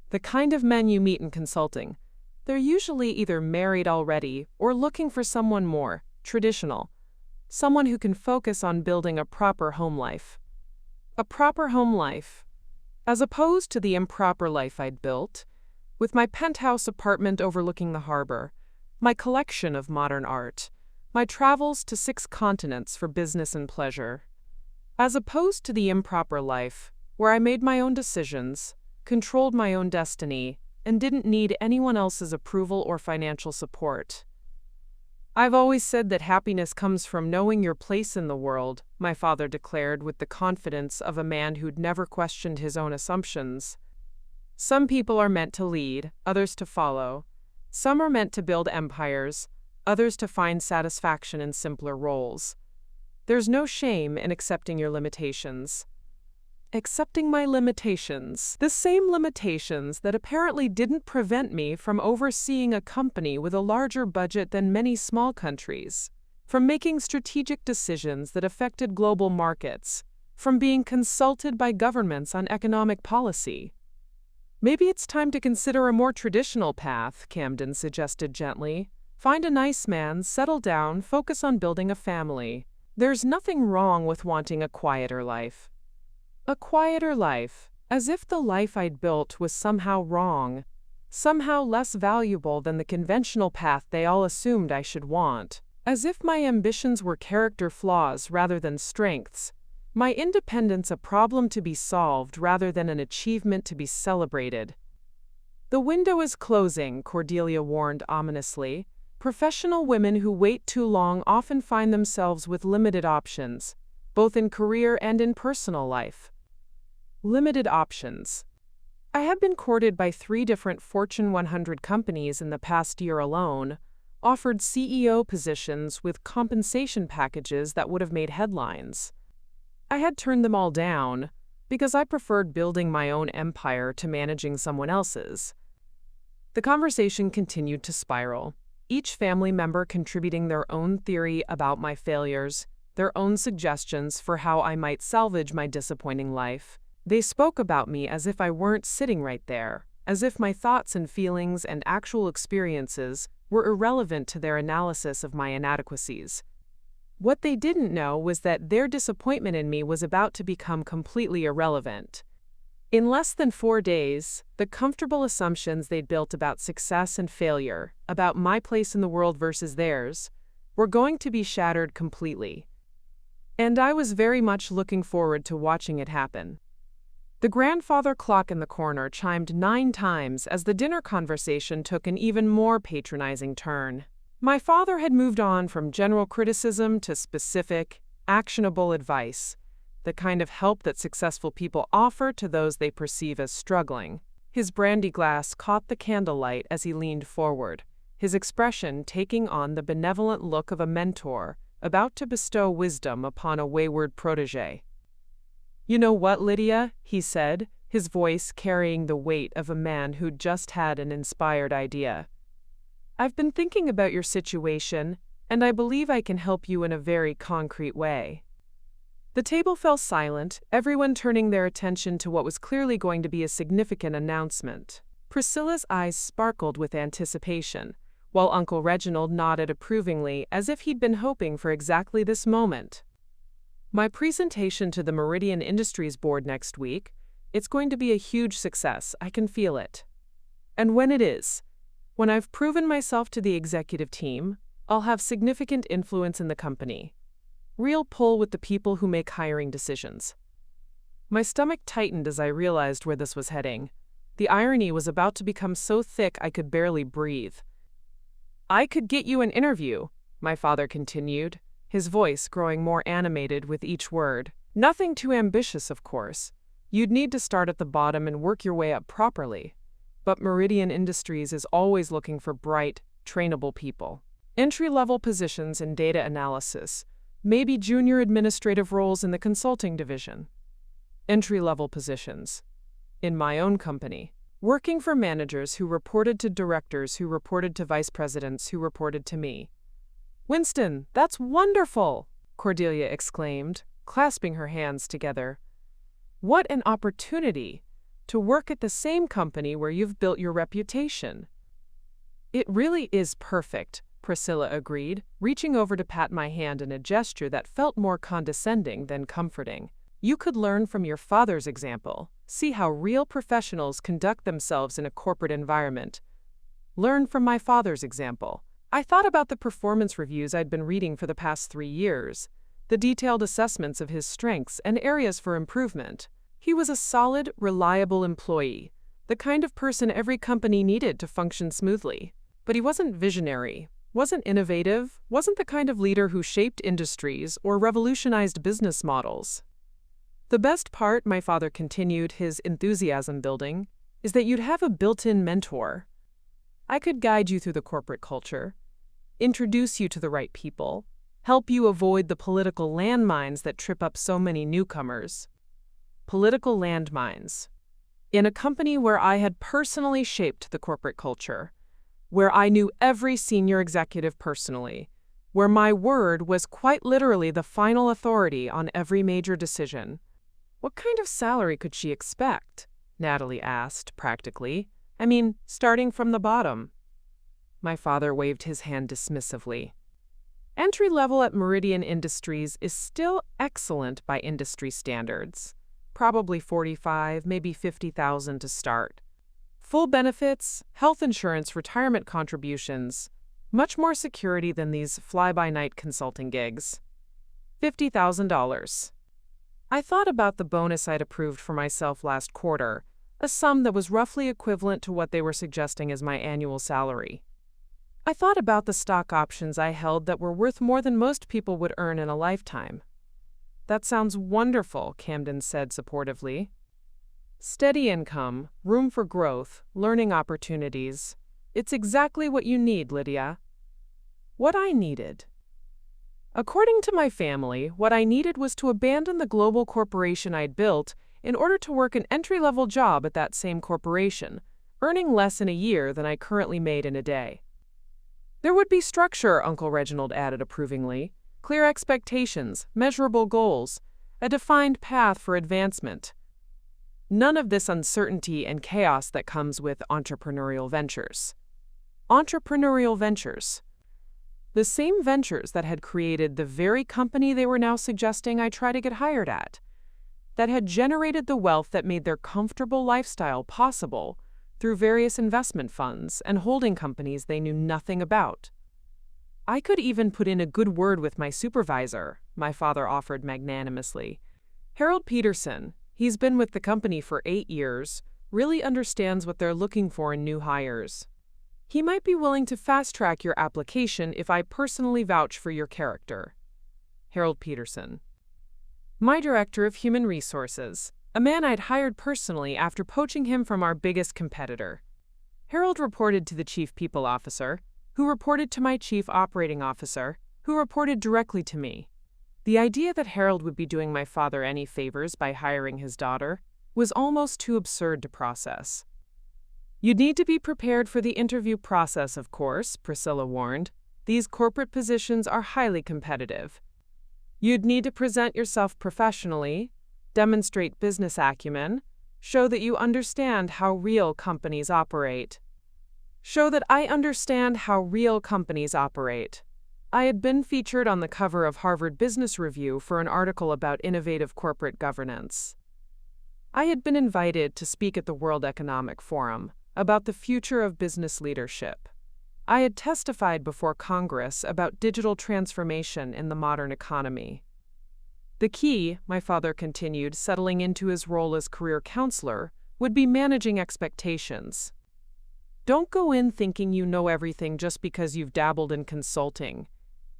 The kind of men you meet in consulting. They're usually either married already or looking for someone more traditional, someone who can focus on building a proper home life. A proper home life, as opposed to the improper life I'd built, with my penthouse apartment overlooking the harbor, my collection of modern art, my travels to 6 continents for business and pleasure. As opposed to the improper life, where I made my own decisions, controlled my own destiny, and didn't need anyone else's approval or financial support. I've always said that happiness comes from knowing your place in the world, my father declared with the confidence of a man who'd never questioned his own assumptions. Some people are meant to lead, others to follow. Some are meant to build empires, others to find satisfaction in simpler roles. There's no shame in accepting your limitations. Accepting my limitations, the same limitations that apparently didn't prevent me from overseeing a company with a larger budget than many small countries, from making strategic decisions that affected global markets, from being consulted by governments on economic policy. Maybe it's time to consider a more traditional path, Camden suggested gently. Find a nice man, settle down, focus on building a family. There's nothing wrong with wanting a quieter life. A quieter life, as if the life I'd built was somehow wrong, somehow less valuable than the conventional path they all assumed I should want, as if my ambitions were character flaws rather than strengths, my independence a problem to be solved rather than an achievement to be celebrated. The window is closing, Cordelia warned ominously. Professional women who wait too long often find themselves with limited options, both in career and in personal life. Limited options. I have been courted by 3 different Fortune 100 companies in the past year alone, offered CEO positions with compensation packages that would have made headlines. I had turned them all down because I preferred building my own empire to managing someone else's. The conversation continued to spiral, each family member contributing their own theory about my failures, their own suggestions for how I might salvage my disappointing life. They spoke about me as if I weren't sitting right there, as if my thoughts and feelings and actual experiences were irrelevant to their analysis of my inadequacies. What they didn't know was that their disappointment in me was about to become completely irrelevant. In less than 4 days, the comfortable assumptions they'd built about success and failure, about my place in the world versus theirs, were going to be shattered completely. And I was very much looking forward to watching it happen. The grandfather clock in the corner chimed 9 times as the dinner conversation took an even more patronizing turn. My father had moved on from general criticism to specific, actionable advice, the kind of help that successful people offer to those they perceive as struggling. His brandy glass caught the candlelight as he leaned forward, his expression taking on the benevolent look of a mentor about to bestow wisdom upon a wayward protege. "You know what, Lydia?" he said, his voice carrying the weight of a man who'd just had an inspired idea. "I've been thinking about your situation, and I believe I can help you in a very concrete way." The table fell silent, everyone turning their attention to what was clearly going to be a significant announcement. Priscilla's eyes sparkled with anticipation, while Uncle Reginald nodded approvingly as if he'd been hoping for exactly this moment. "My presentation to the Meridian Industries board next week, it's going to be a huge success, I can feel it. And when it is, when I've proven myself to the executive team, I'll have significant influence in the company. Real pull with the people who make hiring decisions." My stomach tightened as I realized where this was heading. The irony was about to become so thick I could barely breathe. "I could get you an interview," my father continued, his voice growing more animated with each word. "Nothing too ambitious, of course. You'd need to start at the bottom and work your way up properly. But Meridian Industries is always looking for bright, trainable people. Entry-level positions in data analysis, maybe junior administrative roles in the consulting division. Entry-level positions. In my own company. Working for managers who reported to directors who reported to vice presidents who reported to me." "Winston, that's wonderful!" Cordelia exclaimed, clasping her hands together. "What an opportunity! to work at the same company where you've built your reputation. It really is perfect, Priscilla agreed, reaching over to pat my hand in a gesture that felt more condescending than comforting. You could learn from your father's example, see how real professionals conduct themselves in a corporate environment. Learn from my father's example. I thought about the performance reviews I'd been reading for the past 3 years, the detailed assessments of his strengths and areas for improvement. He was a solid, reliable employee, the kind of person every company needed to function smoothly. But he wasn't visionary, wasn't innovative, wasn't the kind of leader who shaped industries or revolutionized business models. The best part, my father continued, his enthusiasm building, is that you'd have a built-in mentor. I could guide you through the corporate culture, introduce you to the right people, help you avoid the political landmines that trip up so many newcomers. Political landmines. In a company where I had personally shaped the corporate culture, where I knew every senior executive personally, where my word was quite literally the final authority on every major decision. What kind of salary could she expect? Natalie asked, practically. I mean, starting from the bottom. My father waved his hand dismissively. Entry level at Meridian Industries is still excellent by industry standards. Probably 45, maybe 50,000 to start. Full benefits, health insurance, retirement contributions, much more security than these fly-by-night consulting gigs. $50,000. I thought about the bonus I'd approved for myself last quarter, a sum that was roughly equivalent to what they were suggesting as my annual salary. I thought about the stock options I held that were worth more than most people would earn in a lifetime. That sounds wonderful, Camden said supportively. Steady income, room for growth, learning opportunities. It's exactly what you need, Lydia. What I needed. According to my family, what I needed was to abandon the global corporation I'd built in order to work an entry-level job at that same corporation, earning less in a year than I currently made in a day. There would be structure, Uncle Reginald added approvingly, clear expectations, measurable goals, a defined path for advancement. None of this uncertainty and chaos that comes with entrepreneurial ventures. Entrepreneurial ventures. The same ventures that had created the very company they were now suggesting I try to get hired at, that had generated the wealth that made their comfortable lifestyle possible through various investment funds and holding companies they knew nothing about. I could even put in a good word with my supervisor, my father offered magnanimously. Harold Peterson, he's been with the company for 8 years, really understands what they're looking for in new hires. He might be willing to fast-track your application if I personally vouch for your character. Harold Peterson. My director of human resources, a man I'd hired personally after poaching him from our biggest competitor. Harold reported to the chief people officer, who reported to my chief operating officer, who reported directly to me. The idea that Harold would be doing my father any favors by hiring his daughter was almost too absurd to process. You'd need to be prepared for the interview process, of course, Priscilla warned. These corporate positions are highly competitive. You'd need to present yourself professionally, demonstrate business acumen, show that you understand how real companies operate. Show that I understand how real companies operate. I had been featured on the cover of Harvard Business Review for an article about innovative corporate governance. I had been invited to speak at the World Economic Forum about the future of business leadership. I had testified before Congress about digital transformation in the modern economy. The key, my father continued, settling into his role as career counselor, would be managing expectations. Don't go in thinking you know everything just because you've dabbled in consulting.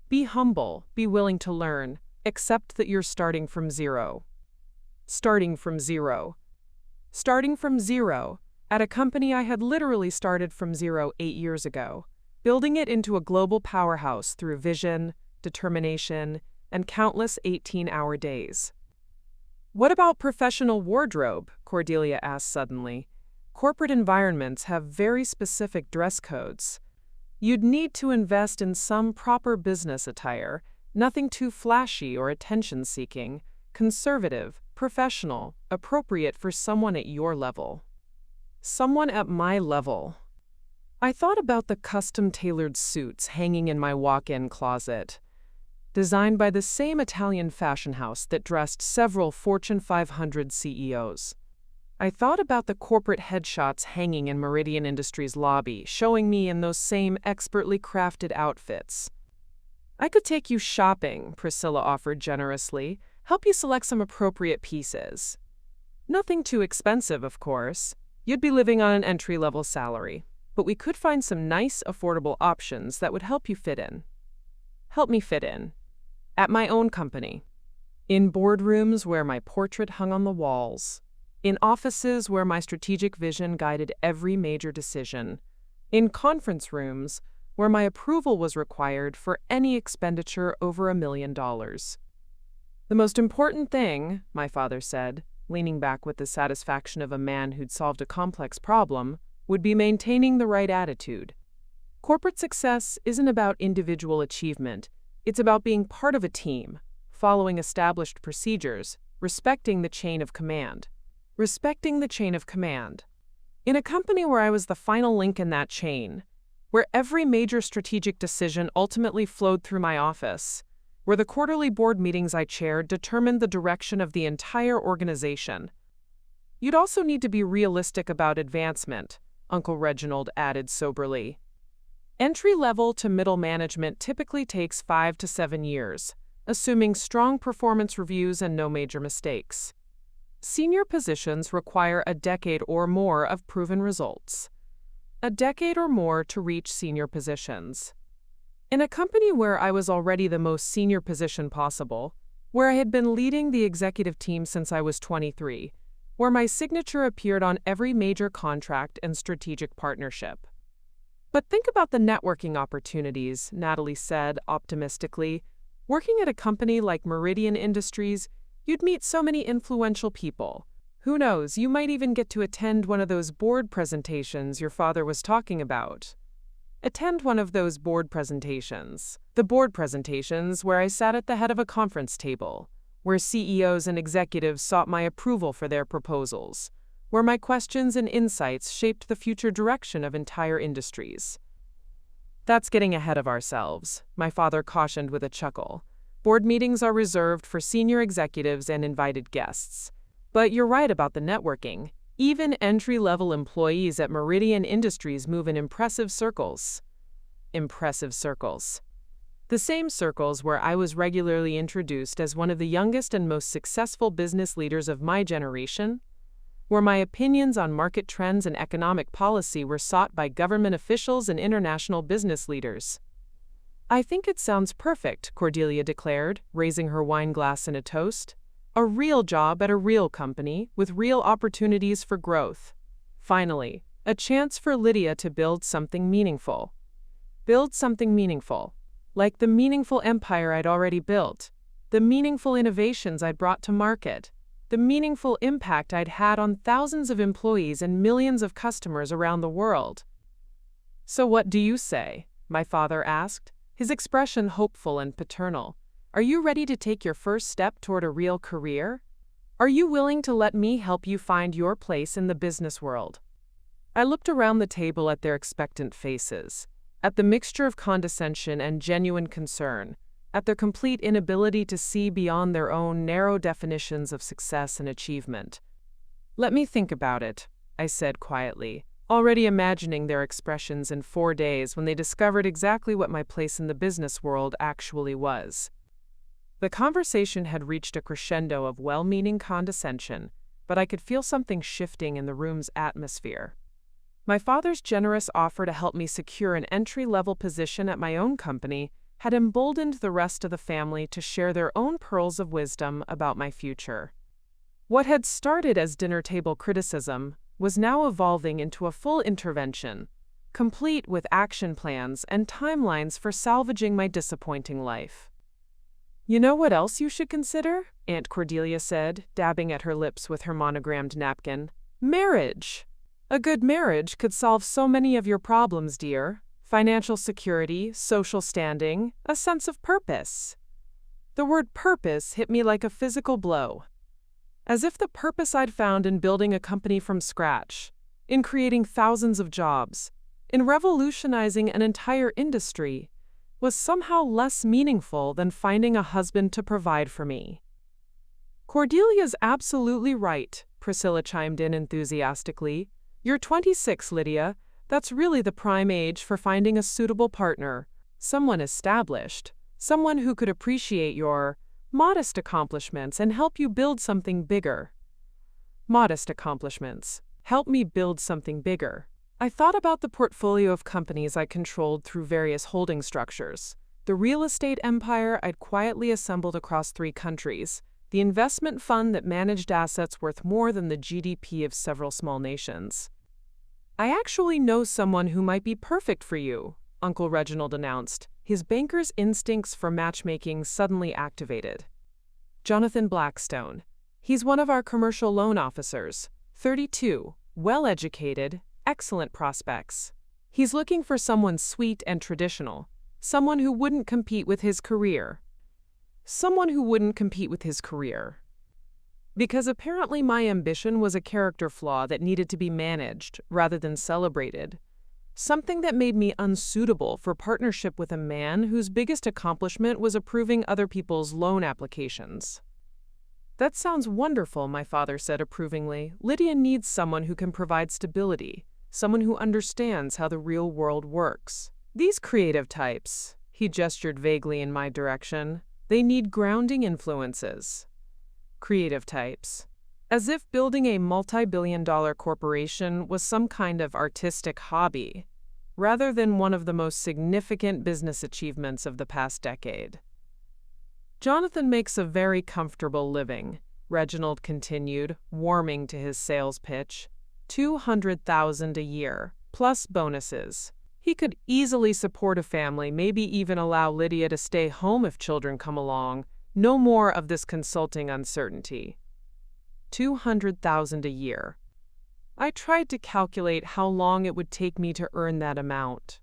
Be humble, be willing to learn, accept that you're starting from zero. Starting from zero. Starting from zero. At a company I had literally started from zero 8 years ago, building it into a global powerhouse through vision, determination, and countless 18-hour days. What about professional wardrobe? Cordelia asked suddenly. Corporate environments have very specific dress codes. You'd need to invest in some proper business attire, nothing too flashy or attention-seeking, conservative, professional, appropriate for someone at your level. Someone at my level. I thought about the custom-tailored suits hanging in my walk-in closet, designed by the same Italian fashion house that dressed several Fortune 500 CEOs. I thought about the corporate headshots hanging in Meridian Industries' lobby, showing me in those same expertly crafted outfits. I could take you shopping, Priscilla offered generously, help you select some appropriate pieces. Nothing too expensive, of course. You'd be living on an entry-level salary, but we could find some nice, affordable options that would help you fit in. Help me fit in. At my own company. In boardrooms where my portrait hung on the walls. In offices where my strategic vision guided every major decision. In conference rooms where my approval was required for any expenditure over $1 million. The most important thing, my father said, leaning back with the satisfaction of a man who'd solved a complex problem, would be maintaining the right attitude. Corporate success isn't about individual achievement. It's about being part of a team, following established procedures, respecting the chain of command. Respecting the chain of command. In a company where I was the final link in that chain, where every major strategic decision ultimately flowed through my office, where the quarterly board meetings I chaired determined the direction of the entire organization. You'd also need to be realistic about advancement, Uncle Reginald added soberly. Entry-level to middle management typically takes 5 to 7 years, assuming strong performance reviews and no major mistakes. Senior positions require a decade or more of proven results. A decade or more to reach senior positions. In a company where I was already the most senior position possible, where I had been leading the executive team since I was 23, where my signature appeared on every major contract and strategic partnership. But think about the networking opportunities, Natalie said optimistically. Working at a company like Meridian Industries, you'd meet so many influential people. Who knows, you might even get to attend one of those board presentations your father was talking about. Attend one of those board presentations. The board presentations where I sat at the head of a conference table, where CEOs and executives sought my approval for their proposals, where my questions and insights shaped the future direction of entire industries. That's getting ahead of ourselves, my father cautioned with a chuckle. Board meetings are reserved for senior executives and invited guests. But you're right about the networking. Even entry-level employees at Meridian Industries move in impressive circles. Impressive circles. The same circles where I was regularly introduced as one of the youngest and most successful business leaders of my generation, where my opinions on market trends and economic policy were sought by government officials and international business leaders. I think it sounds perfect, Cordelia declared, raising her wine glass in a toast. A real job at a real company with real opportunities for growth. Finally, a chance for Lydia to build something meaningful. Build something meaningful. Like the meaningful empire I'd already built, the meaningful innovations I'd brought to market, the meaningful impact I'd had on thousands of employees and millions of customers around the world. So what do you say? My father asked, his expression hopeful and paternal. Are you ready to take your first step toward a real career? Are you willing to let me help you find your place in the business world? I looked around the table at their expectant faces, at the mixture of condescension and genuine concern, at their complete inability to see beyond their own narrow definitions of success and achievement. Let me think about it, I said quietly, already imagining their expressions in 4 days when they discovered exactly what my place in the business world actually was. The conversation had reached a crescendo of well-meaning condescension, but I could feel something shifting in the room's atmosphere. My father's generous offer to help me secure an entry-level position at my own company had emboldened the rest of the family to share their own pearls of wisdom about my future. What had started as dinner-table criticism was now evolving into a full intervention, complete with action plans and timelines for salvaging my disappointing life. You know what else you should consider? Aunt Cordelia said, dabbing at her lips with her monogrammed napkin. Marriage! A good marriage could solve so many of your problems, dear. Financial security, social standing, a sense of purpose. The word purpose hit me like a physical blow. As if the purpose I'd found in building a company from scratch, in creating thousands of jobs, in revolutionizing an entire industry, was somehow less meaningful than finding a husband to provide for me. "Cordelia's absolutely right," Priscilla chimed in enthusiastically. "You're 26, Lydia. That's really the prime age for finding a suitable partner, someone established, someone who could appreciate your modest accomplishments and help you build something bigger." Modest accomplishments. Help me build something bigger. I thought about the portfolio of companies I controlled through various holding structures, the real estate empire I'd quietly assembled across 3 countries, the investment fund that managed assets worth more than the GDP of several small nations. "I actually know someone who might be perfect for you," Uncle Reginald announced, his banker's instincts for matchmaking suddenly activated. "Jonathan Blackstone. He's one of our commercial loan officers, 32, well-educated, excellent prospects. He's looking for someone sweet and traditional, someone who wouldn't compete with his career. Someone who wouldn't compete with his career. Because apparently my ambition was a character flaw that needed to be managed rather than celebrated. Something that made me unsuitable for partnership with a man whose biggest accomplishment was approving other people's loan applications." "That sounds wonderful," my father said approvingly. "Lydia needs someone who can provide stability, someone who understands how the real world works. These creative types," he gestured vaguely in my direction, "they need grounding influences." Creative types. As if building a multi-billion-dollar corporation was some kind of artistic hobby, rather than one of the most significant business achievements of the past decade. "Jonathan makes a very comfortable living," Reginald continued, warming to his sales pitch. $200,000 a year, plus bonuses. He could easily support a family, maybe even allow Lydia to stay home if children come along. No more of this consulting uncertainty. $200,000 a year. I tried to calculate how long it would take me to earn that amount.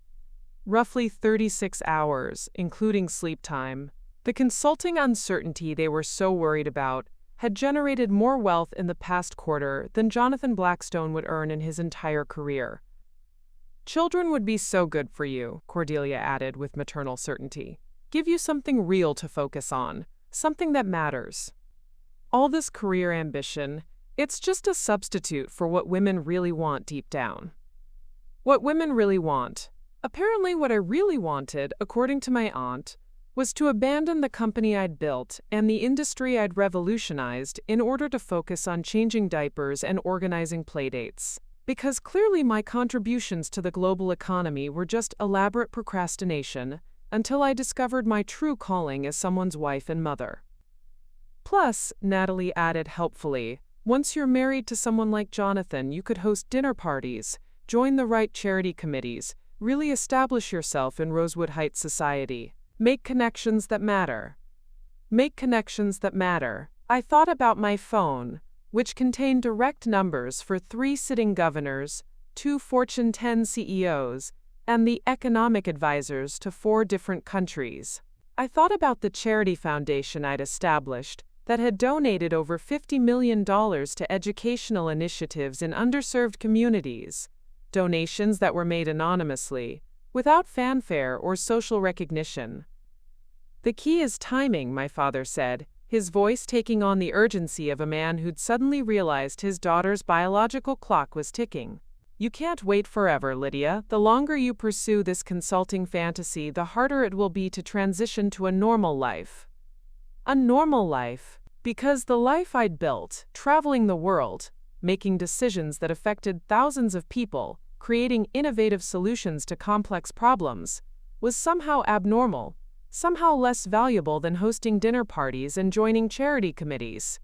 Roughly 36 hours, including sleep time. The consulting uncertainty they were so worried about had generated more wealth in the past quarter than Jonathan Blackstone would earn in his entire career. "Children would be so good for you," Cordelia added with maternal certainty. "Give you something real to focus on, something that matters. All this career ambition, it's just a substitute for what women really want deep down." What women really want. Apparently what I really wanted, according to my aunt, was to abandon the company I'd built and the industry I'd revolutionized in order to focus on changing diapers and organizing playdates. Because clearly my contributions to the global economy were just elaborate procrastination until I discovered my true calling as someone's wife and mother. Plus, Natalie added helpfully, once you're married to someone like Jonathan, you could host dinner parties, join the right charity committees, really establish yourself in Rosewood Heights society. Make connections that matter. Make connections that matter. I thought about my phone, which contained direct numbers for 3 sitting governors, 2 Fortune 10 CEOs, and the economic advisors to 4 different countries. I thought about the charity foundation I'd established that had donated over $50 million to educational initiatives in underserved communities, donations that were made anonymously, without fanfare or social recognition. "The key is timing," my father said, his voice taking on the urgency of a man who'd suddenly realized his daughter's biological clock was ticking. "You can't wait forever, Lydia. The longer you pursue this consulting fantasy, the harder it will be to transition to a normal life." A normal life. Because the life I'd built, traveling the world, making decisions that affected thousands of people, creating innovative solutions to complex problems, was somehow abnormal, somehow less valuable than hosting dinner parties and joining charity committees.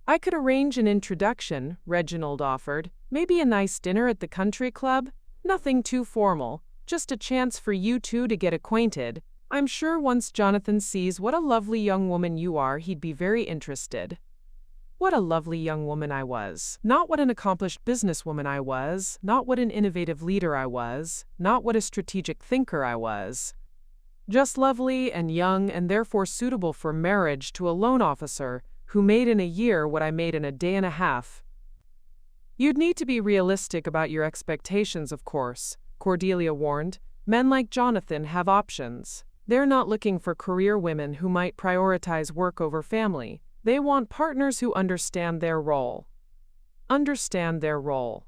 "I could arrange an introduction," Reginald offered. "Maybe a nice dinner at the country club? Nothing too formal, just a chance for you two to get acquainted. I'm sure once Jonathan sees what a lovely young woman you are, he'd be very interested." What a lovely young woman I was. Not what an accomplished businesswoman I was, not what an innovative leader I was, not what a strategic thinker I was. Just lovely and young and therefore suitable for marriage to a loan officer who made in a year what I made in a day and a half. You'd need to be realistic about your expectations, of course, Cordelia warned. Men like Jonathan have options. They're not looking for career women who might prioritize work over family. They want partners who understand their role. Understand their role.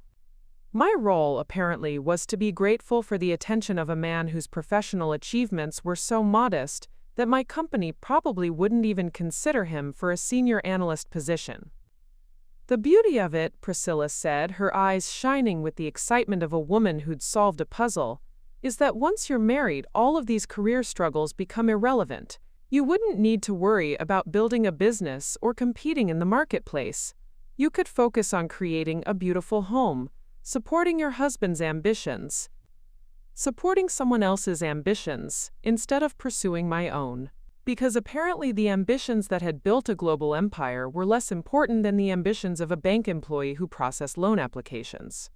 My role, apparently, was to be grateful for the attention of a man whose professional achievements were so modest that my company probably wouldn't even consider him for a senior analyst position. The beauty of it, Priscilla said, her eyes shining with the excitement of a woman who'd solved a puzzle, is that once you're married, all of these career struggles become irrelevant. You wouldn't need to worry about building a business or competing in the marketplace. You could focus on creating a beautiful home, supporting your husband's ambitions, supporting someone else's ambitions, instead of pursuing my own. Because apparently the ambitions that had built a global empire were less important than the ambitions of a bank employee who processed loan applications.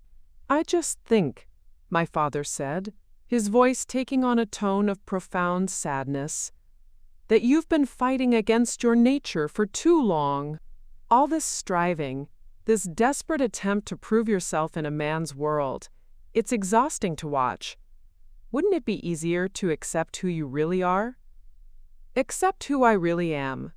I just think, my father said, his voice taking on a tone of profound sadness, that you've been fighting against your nature for too long. All this striving, this desperate attempt to prove yourself in a man's world, it's exhausting to watch. Wouldn't it be easier to accept who you really are? Accept who I really am.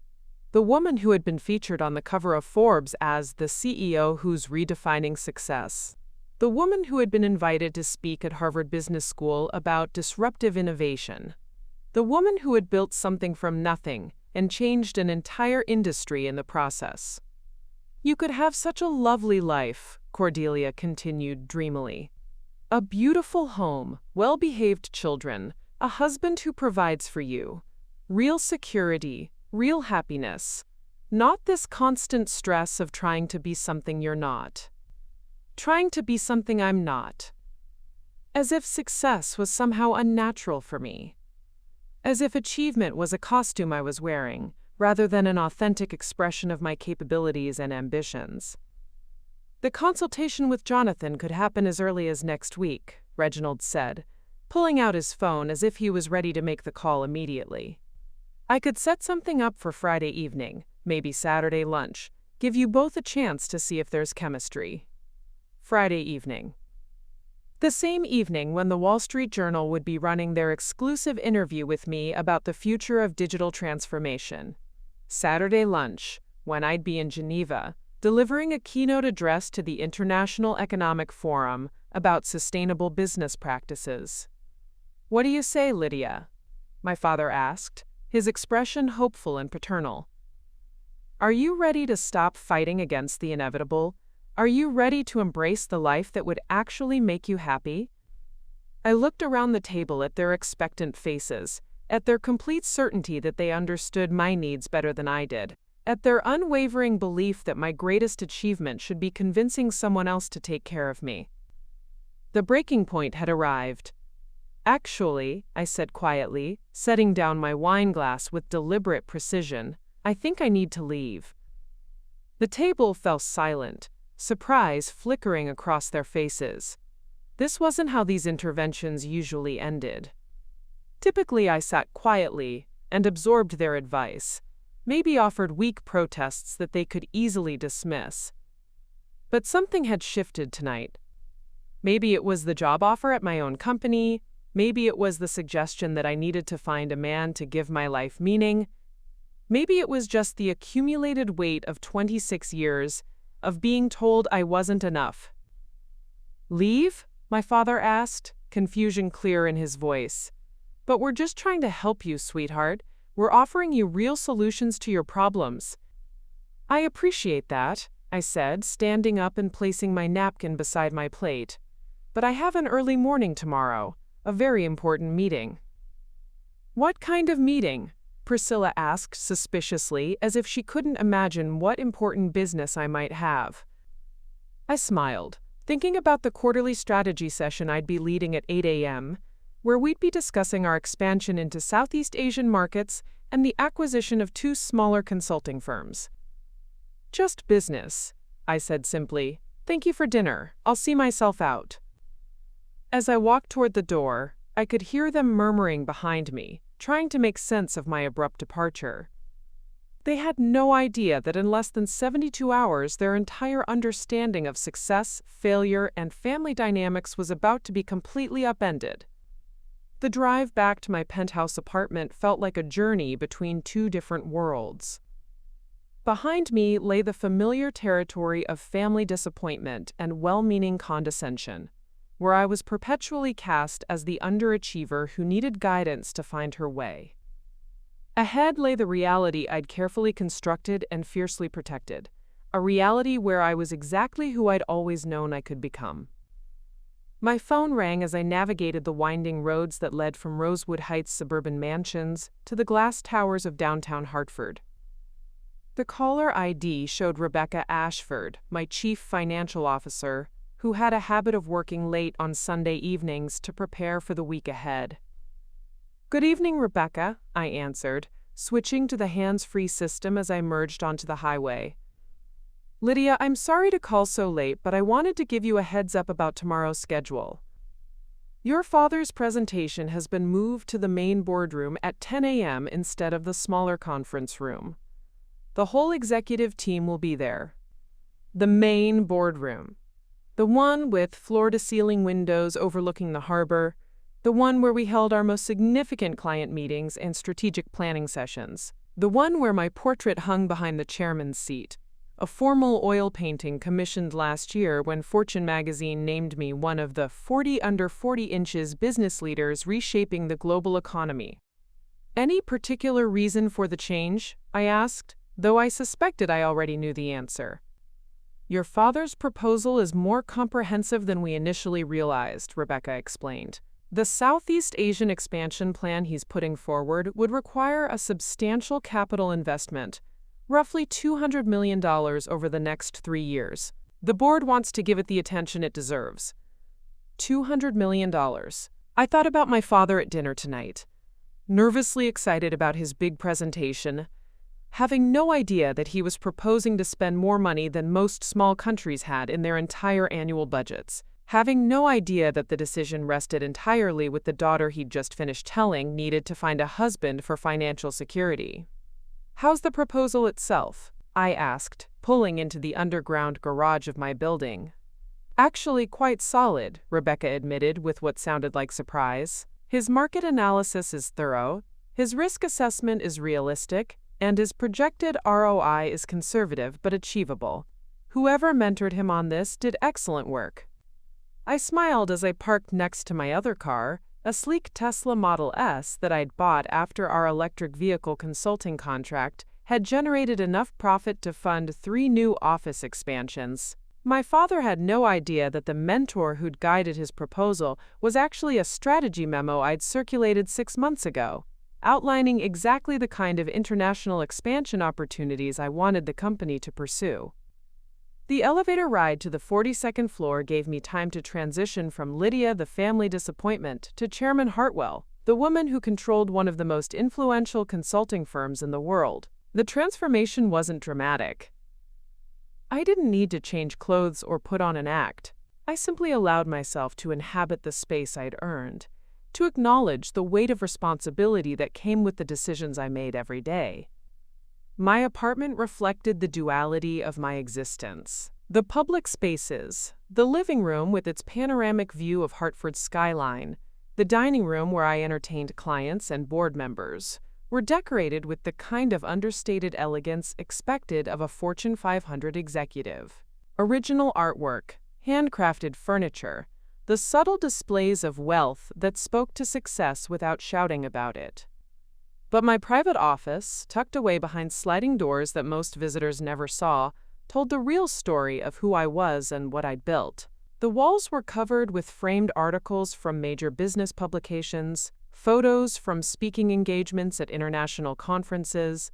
The woman who had been featured on the cover of Forbes as the CEO who's redefining success. The woman who had been invited to speak at Harvard Business School about disruptive innovation. The woman who had built something from nothing and changed an entire industry in the process. You could have such a lovely life, Cordelia continued dreamily. A beautiful home, well-behaved children, a husband who provides for you. Real security, real happiness. Not this constant stress of trying to be something you're not. Trying to be something I'm not. As if success was somehow unnatural for me. As if achievement was a costume I was wearing, rather than an authentic expression of my capabilities and ambitions. The consultation with Jonathan could happen as early as next week, Reginald said, pulling out his phone as if he was ready to make the call immediately. I could set something up for Friday evening, maybe Saturday lunch, give you both a chance to see if there's chemistry. Friday evening. The same evening when the Wall Street Journal would be running their exclusive interview with me about the future of digital transformation. Saturday lunch, when I'd be in Geneva, delivering a keynote address to the International Economic Forum about sustainable business practices. What do you say, Lydia? My father asked, his expression hopeful and paternal. Are you ready to stop fighting against the inevitable? Are you ready to embrace the life that would actually make you happy? I looked around the table at their expectant faces, at their complete certainty that they understood my needs better than I did, at their unwavering belief that my greatest achievement should be convincing someone else to take care of me. The breaking point had arrived. Actually, I said quietly, setting down my wine glass with deliberate precision, I think I need to leave. The table fell silent, surprise flickering across their faces. This wasn't how these interventions usually ended. Typically, I sat quietly and absorbed their advice, maybe offered weak protests that they could easily dismiss. But something had shifted tonight. Maybe it was the job offer at my own company, maybe it was the suggestion that I needed to find a man to give my life meaning, maybe it was just the accumulated weight of 26 years of being told I wasn't enough. Leave? My father asked, confusion clear in his voice. But we're just trying to help you, sweetheart. We're offering you real solutions to your problems. I appreciate that, I said, standing up and placing my napkin beside my plate. But I have an early morning tomorrow, a very important meeting. What kind of meeting? Priscilla asked suspiciously, as if she couldn't imagine what important business I might have. I smiled, thinking about the quarterly strategy session I'd be leading at 8 a.m., where we'd be discussing our expansion into Southeast Asian markets and the acquisition of 2 smaller consulting firms. Just business, I said simply. Thank you for dinner. I'll see myself out. As I walked toward the door, I could hear them murmuring behind me, trying to make sense of my abrupt departure. They had no idea that in less than 72 hours, their entire understanding of success, failure, and family dynamics was about to be completely upended. The drive back to my penthouse apartment felt like a journey between two different worlds. Behind me lay the familiar territory of family disappointment and well-meaning condescension, where I was perpetually cast as the underachiever who needed guidance to find her way. Ahead lay the reality I'd carefully constructed and fiercely protected, a reality where I was exactly who I'd always known I could become. My phone rang as I navigated the winding roads that led from Rosewood Heights suburban mansions to the glass towers of downtown Hartford. The caller ID showed Rebecca Ashford, my chief financial officer, who had a habit of working late on Sunday evenings to prepare for the week ahead. "Good evening, Rebecca," I answered, switching to the hands-free system as I merged onto the highway. "Lydia, I'm sorry to call so late, but I wanted to give you a heads up about tomorrow's schedule. Your father's presentation has been moved to the main boardroom at 10 a.m. instead of the smaller conference room. The whole executive team will be there." The main boardroom. The one with floor-to-ceiling windows overlooking the harbor. The one where we held our most significant client meetings and strategic planning sessions. The one where my portrait hung behind the chairman's seat, a formal oil painting commissioned last year when Fortune magazine named me one of the 40 under 40 inches business leaders reshaping the global economy. "Any particular reason for the change?" I asked, though I suspected I already knew the answer. "Your father's proposal is more comprehensive than we initially realized," Rebecca explained. "The Southeast Asian expansion plan he's putting forward would require a substantial capital investment, roughly $200 million over the next 3 years. The board wants to give it the attention it deserves." $200 million. I thought about my father at dinner tonight, nervously excited about his big presentation, having no idea that he was proposing to spend more money than most small countries had in their entire annual budgets, having no idea that the decision rested entirely with the daughter he'd just finished telling needed to find a husband for financial security. "How's the proposal itself?" I asked, pulling into the underground garage of my building. "Actually quite solid," Rebecca admitted with what sounded like surprise. "His market analysis is thorough, his risk assessment is realistic, and his projected ROI is conservative but achievable. Whoever mentored him on this did excellent work." I smiled as I parked next to my other car, a sleek Tesla Model S that I'd bought after our electric vehicle consulting contract had generated enough profit to fund 3 new office expansions. My father had no idea that the mentor who'd guided his proposal was actually a strategy memo I'd circulated 6 months ago, outlining exactly the kind of international expansion opportunities I wanted the company to pursue. The elevator ride to the 42nd floor gave me time to transition from Lydia the family disappointment to Chairman Hartwell, the woman who controlled one of the most influential consulting firms in the world. The transformation wasn't dramatic. I didn't need to change clothes or put on an act. I simply allowed myself to inhabit the space I'd earned, to acknowledge the weight of responsibility that came with the decisions I made every day. My apartment reflected the duality of my existence. The public spaces, the living room with its panoramic view of Hartford's skyline, the dining room where I entertained clients and board members, were decorated with the kind of understated elegance expected of a Fortune 500 executive. Original artwork, handcrafted furniture, the subtle displays of wealth that spoke to success without shouting about it. But my private office, tucked away behind sliding doors that most visitors never saw, told the real story of who I was and what I'd built. The walls were covered with framed articles from major business publications, photos from speaking engagements at international conferences,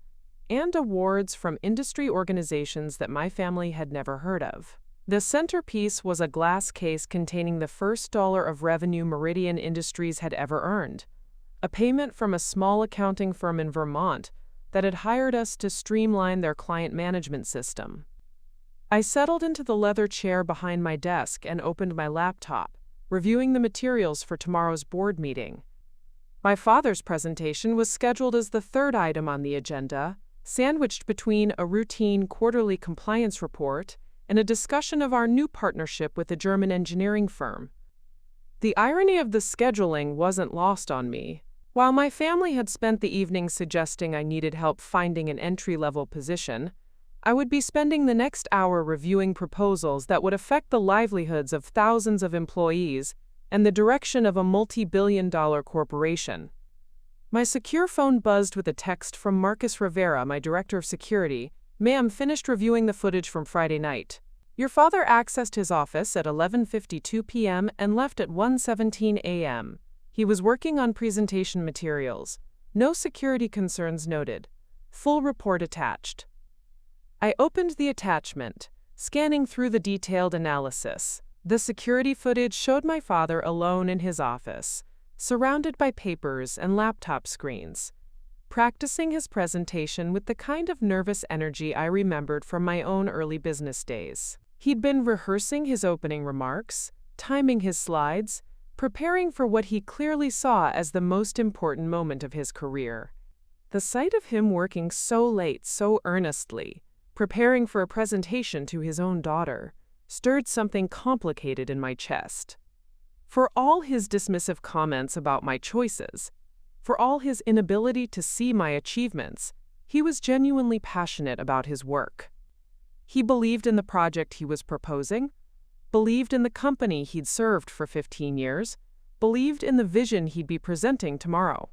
and awards from industry organizations that my family had never heard of. The centerpiece was a glass case containing the first dollar of revenue Meridian Industries had ever earned, a payment from a small accounting firm in Vermont that had hired us to streamline their client management system. I settled into the leather chair behind my desk and opened my laptop, reviewing the materials for tomorrow's board meeting. My father's presentation was scheduled as the third item on the agenda, sandwiched between a routine quarterly compliance report and a discussion of our new partnership with a German engineering firm. The irony of the scheduling wasn't lost on me. While my family had spent the evening suggesting I needed help finding an entry-level position, I would be spending the next hour reviewing proposals that would affect the livelihoods of thousands of employees and the direction of a multi-billion-dollar corporation. My secure phone buzzed with a text from Marcus Rivera, my director of security. "Ma'am, finished reviewing the footage from Friday night. Your father accessed his office at 11:52 p.m. and left at 1:17 a.m. He was working on presentation materials. No security concerns noted. Full report attached." I opened the attachment, scanning through the detailed analysis. The security footage showed my father alone in his office, surrounded by papers and laptop screens, practicing his presentation with the kind of nervous energy I remembered from my own early business days. He'd been rehearsing his opening remarks, timing his slides, preparing for what he clearly saw as the most important moment of his career. The sight of him working so late, so earnestly, preparing for a presentation to his own daughter, stirred something complicated in my chest. For all his dismissive comments about my choices, for all his inability to see my achievements, he was genuinely passionate about his work. He believed in the project he was proposing, believed in the company he'd served for 15 years, believed in the vision he'd be presenting tomorrow.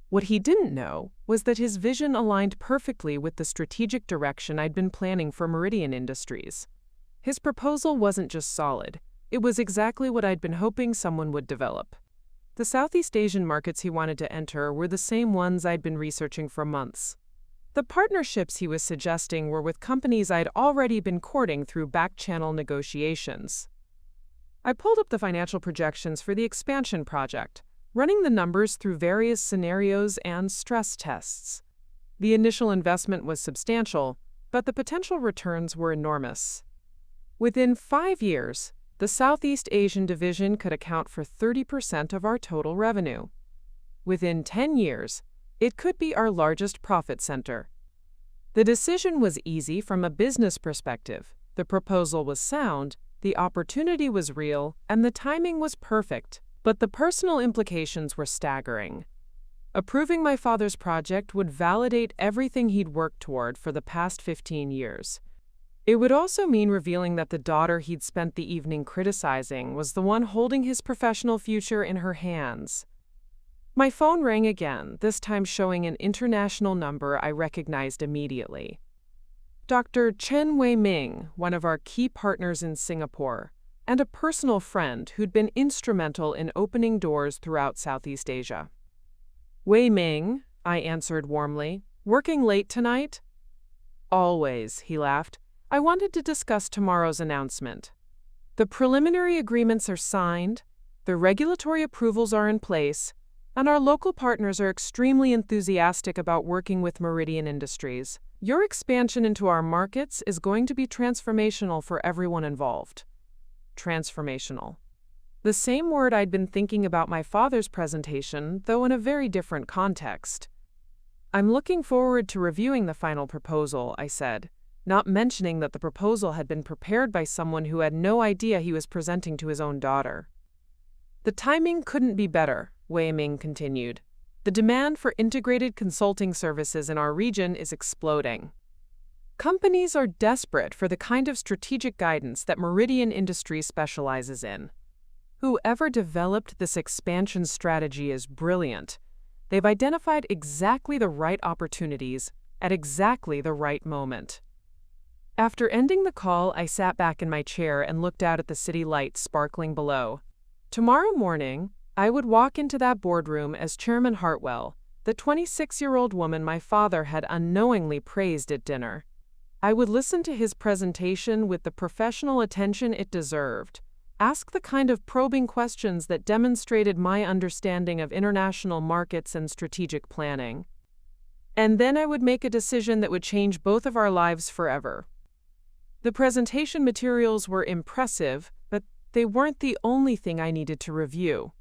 What he didn't know was that his vision aligned perfectly with the strategic direction I'd been planning for Meridian Industries. His proposal wasn't just solid, it was exactly what I'd been hoping someone would develop. The Southeast Asian markets he wanted to enter were the same ones I'd been researching for months. The partnerships he was suggesting were with companies I'd already been courting through back-channel negotiations. I pulled up the financial projections for the expansion project, running the numbers through various scenarios and stress tests. The initial investment was substantial, but the potential returns were enormous. Within 5 years, the Southeast Asian division could account for 30% of our total revenue. Within 10 years, it could be our largest profit center. The decision was easy from a business perspective. The proposal was sound, the opportunity was real, and the timing was perfect. But the personal implications were staggering. Approving my father's project would validate everything he'd worked toward for the past 15 years. It would also mean revealing that the daughter he'd spent the evening criticizing was the one holding his professional future in her hands. My phone rang again, this time showing an international number I recognized immediately. Dr. Chen Wei-Ming, one of our key partners in Singapore, and a personal friend who'd been instrumental in opening doors throughout Southeast Asia. "Wei-Ming," I answered warmly. "Working late tonight?" "Always," he laughed. "I wanted to discuss tomorrow's announcement. The preliminary agreements are signed, the regulatory approvals are in place, and our local partners are extremely enthusiastic about working with Meridian Industries. Your expansion into our markets is going to be transformational for everyone involved." Transformational. The same word I'd been thinking about my father's presentation, though in a very different context. "I'm looking forward to reviewing the final proposal," I said, not mentioning that the proposal had been prepared by someone who had no idea he was presenting to his own daughter. "The timing couldn't be better," Wei-Ming continued. "The demand for integrated consulting services in our region is exploding. Companies are desperate for the kind of strategic guidance that Meridian Industries specializes in. Whoever developed this expansion strategy is brilliant. They've identified exactly the right opportunities at exactly the right moment." After ending the call, I sat back in my chair and looked out at the city lights sparkling below. Tomorrow morning, I would walk into that boardroom as Chairman Hartwell, the 26-year-old woman my father had unknowingly praised at dinner. I would listen to his presentation with the professional attention it deserved, ask the kind of probing questions that demonstrated my understanding of international markets and strategic planning. And then I would make a decision that would change both of our lives forever. The presentation materials were impressive, but they weren't the only thing I needed to review.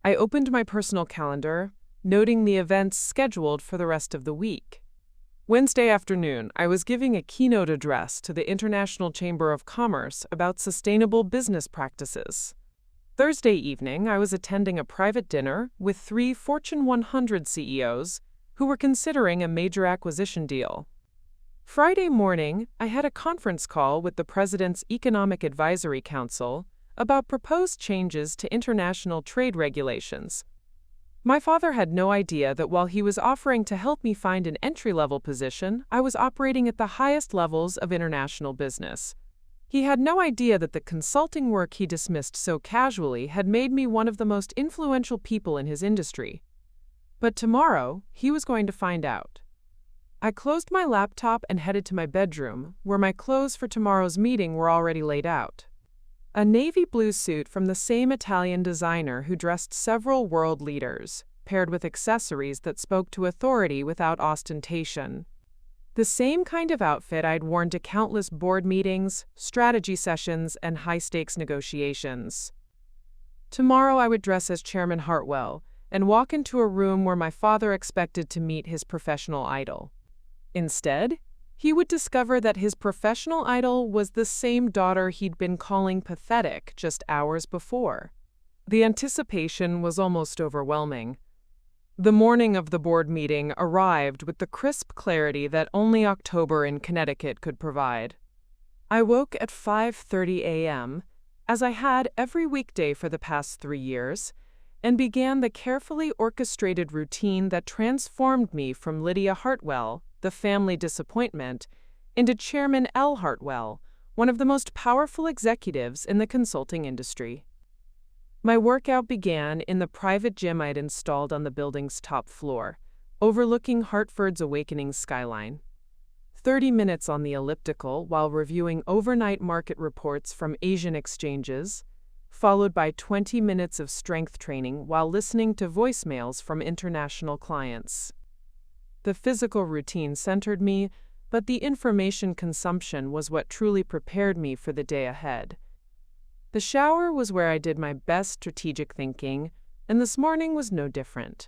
I opened my personal calendar, noting the events scheduled for the rest of the week. Wednesday afternoon, I was giving a keynote address to the International Chamber of Commerce about sustainable business practices. Thursday evening, I was attending a private dinner with 3 Fortune 100 CEOs who were considering a major acquisition deal. Friday morning, I had a conference call with the President's Economic Advisory Council about proposed changes to international trade regulations. My father had no idea that while he was offering to help me find an entry-level position, I was operating at the highest levels of international business. He had no idea that the consulting work he dismissed so casually had made me one of the most influential people in his industry. But tomorrow, he was going to find out. I closed my laptop and headed to my bedroom, where my clothes for tomorrow's meeting were already laid out. A navy blue suit from the same Italian designer who dressed several world leaders, paired with accessories that spoke to authority without ostentation. The same kind of outfit I'd worn to countless board meetings, strategy sessions, and high-stakes negotiations. Tomorrow I would dress as Chairman Hartwell and walk into a room where my father expected to meet his professional idol. Instead, he would discover that his professional idol was the same daughter he'd been calling pathetic just hours before. The anticipation was almost overwhelming. The morning of the board meeting arrived with the crisp clarity that only October in Connecticut could provide. I woke at 5:30 a.m., as I had every weekday for the past 3 years, and began the carefully orchestrated routine that transformed me from Lydia Hartwell, the family disappointment, into Chairman L. Hartwell, one of the most powerful executives in the consulting industry. My workout began in the private gym I'd installed on the building's top floor, overlooking Hartford's awakening skyline. 30 minutes on the elliptical while reviewing overnight market reports from Asian exchanges, followed by 20 minutes of strength training while listening to voicemails from international clients. The physical routine centered me, but the information consumption was what truly prepared me for the day ahead. The shower was where I did my best strategic thinking, and this morning was no different.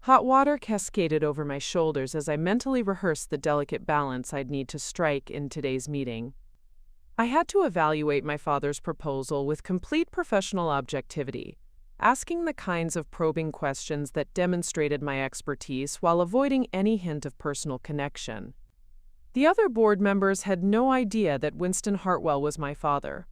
Hot water cascaded over my shoulders as I mentally rehearsed the delicate balance I'd need to strike in today's meeting. I had to evaluate my father's proposal with complete professional objectivity, asking the kinds of probing questions that demonstrated my expertise while avoiding any hint of personal connection. The other board members had no idea that Winston Hartwell was my father.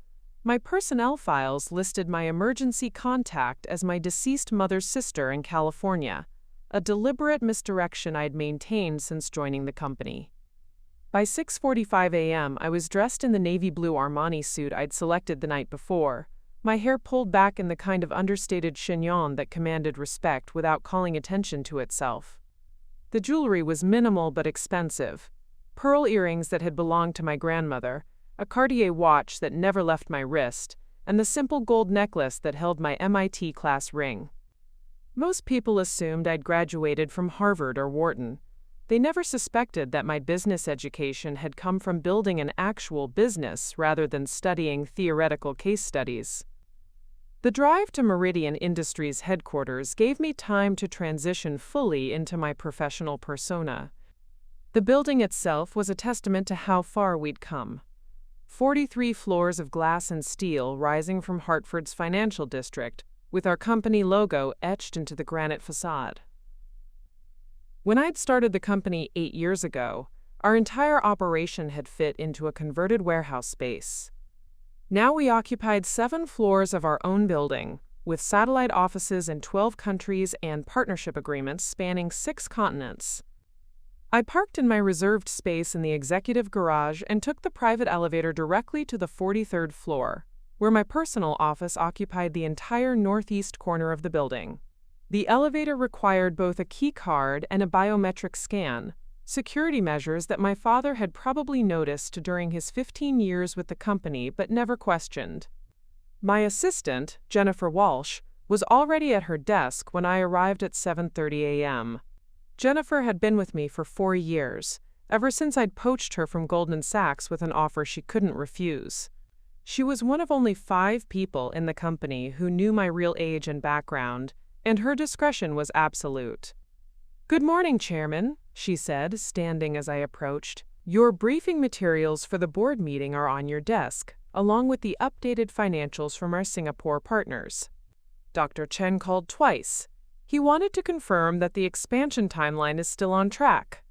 My personnel files listed my emergency contact as my deceased mother's sister in California, a deliberate misdirection I'd maintained since joining the company. By 6:45 a.m., I was dressed in the navy blue Armani suit I'd selected the night before, my hair pulled back in the kind of understated chignon that commanded respect without calling attention to itself. The jewelry was minimal but expensive: pearl earrings that had belonged to my grandmother, a Cartier watch that never left my wrist, and the simple gold necklace that held my MIT class ring. Most people assumed I'd graduated from Harvard or Wharton. They never suspected that my business education had come from building an actual business rather than studying theoretical case studies. The drive to Meridian Industries headquarters gave me time to transition fully into my professional persona. The building itself was a testament to how far we'd come. 43 floors of glass and steel rising from Hartford's financial district, with our company logo etched into the granite facade. When I'd started the company 8 years ago, our entire operation had fit into a converted warehouse space. Now we occupied 7 floors of our own building, with satellite offices in 12 countries and partnership agreements spanning 6 continents. I parked in my reserved space in the executive garage and took the private elevator directly to the 43rd floor, where my personal office occupied the entire northeast corner of the building. The elevator required both a key card and a biometric scan, security measures that my father had probably noticed during his 15 years with the company but never questioned. My assistant, Jennifer Walsh, was already at her desk when I arrived at 7:30 a.m. Jennifer had been with me for 4 years, ever since I'd poached her from Goldman Sachs with an offer she couldn't refuse. She was one of only 5 people in the company who knew my real age and background, and her discretion was absolute. "Good morning, Chairman," she said, standing as I approached. "Your briefing materials for the board meeting are on your desk, along with the updated financials from our Singapore partners." Dr. Chen called twice. He wanted to confirm that the expansion timeline is still on track.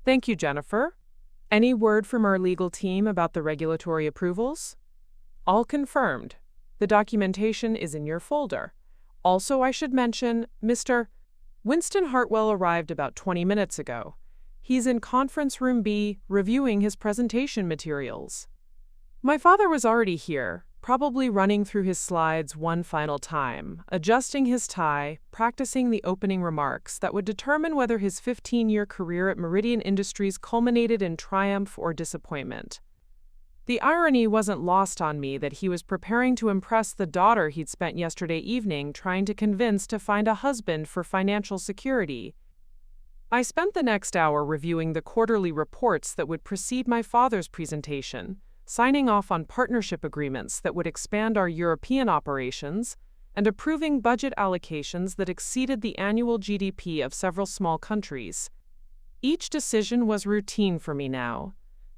"Thank you, Jennifer. Any word from our legal team about the regulatory approvals?" "All confirmed. The documentation is in your folder. Also, I should mention, Mr. Winston Hartwell arrived about 20 minutes ago. He's in conference room B, reviewing his presentation materials." My father was already here, probably running through his slides one final time, adjusting his tie, practicing the opening remarks that would determine whether his 15-year career at Meridian Industries culminated in triumph or disappointment. The irony wasn't lost on me that he was preparing to impress the daughter he'd spent yesterday evening trying to convince to find a husband for financial security. I spent the next hour reviewing the quarterly reports that would precede my father's presentation, signing off on partnership agreements that would expand our European operations, and approving budget allocations that exceeded the annual GDP of several small countries. Each decision was routine for me now,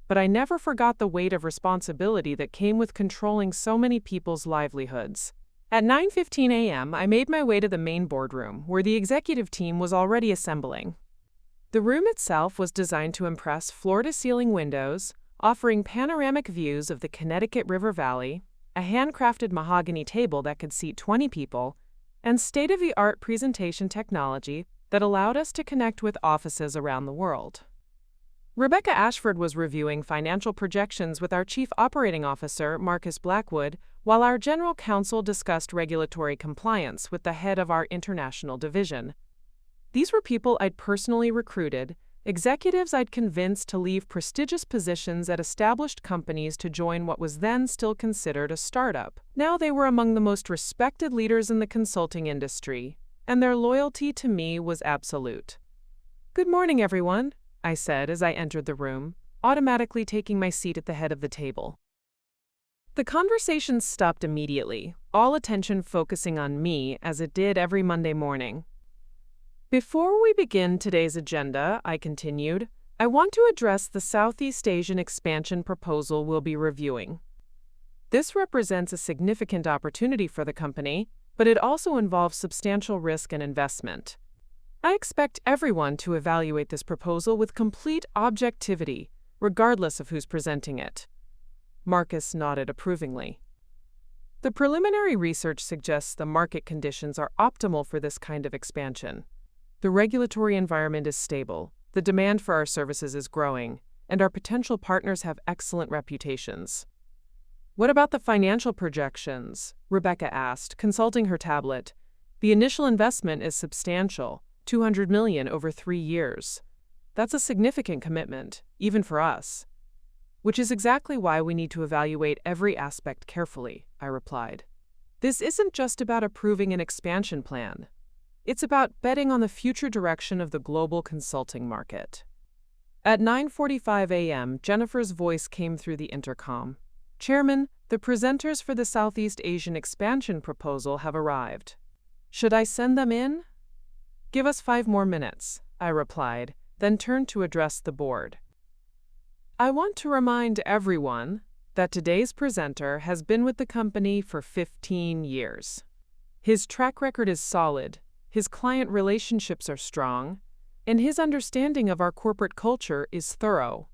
but I never forgot the weight of responsibility that came with controlling so many people's livelihoods. At 9:15 a.m., I made my way to the main boardroom, where the executive team was already assembling. The room itself was designed to impress floor-to-ceiling windows, offering panoramic views of the Connecticut River Valley, a handcrafted mahogany table that could seat 20 people, and state-of-the-art presentation technology that allowed us to connect with offices around the world. Rebecca Ashford was reviewing financial projections with our Chief Operating Officer, Marcus Blackwood, while our General Counsel discussed regulatory compliance with the head of our international division. These were people I'd personally recruited, executives I'd convinced to leave prestigious positions at established companies to join what was then still considered a startup. Now they were among the most respected leaders in the consulting industry, and their loyalty to me was absolute. "Good morning, everyone," I said as I entered the room, automatically taking my seat at the head of the table. The conversation stopped immediately, all attention focusing on me as it did every Monday morning. "Before we begin today's agenda," I continued, "I want to address the Southeast Asian expansion proposal we'll be reviewing. This represents a significant opportunity for the company, but it also involves substantial risk and investment. I expect everyone to evaluate this proposal with complete objectivity, regardless of who's presenting it." Marcus nodded approvingly. "The preliminary research suggests the market conditions are optimal for this kind of expansion. The regulatory environment is stable, the demand for our services is growing, and our potential partners have excellent reputations." "What about the financial projections?" Rebecca asked, consulting her tablet. "The initial investment is substantial, $200 million over 3 years. That's a significant commitment, even for us." "Which is exactly why we need to evaluate every aspect carefully," I replied. "This isn't just about approving an expansion plan. It's about betting on the future direction of the global consulting market." At 9:45 a.m., Jennifer's voice came through the intercom. "Chairman, the presenters for the Southeast Asian expansion proposal have arrived. Should I send them in?" "Give us 5 more minutes," I replied, then turned to address the board. "I want to remind everyone that today's presenter has been with the company for 15 years. His track record is solid, his client relationships are strong, and his understanding of our corporate culture is thorough.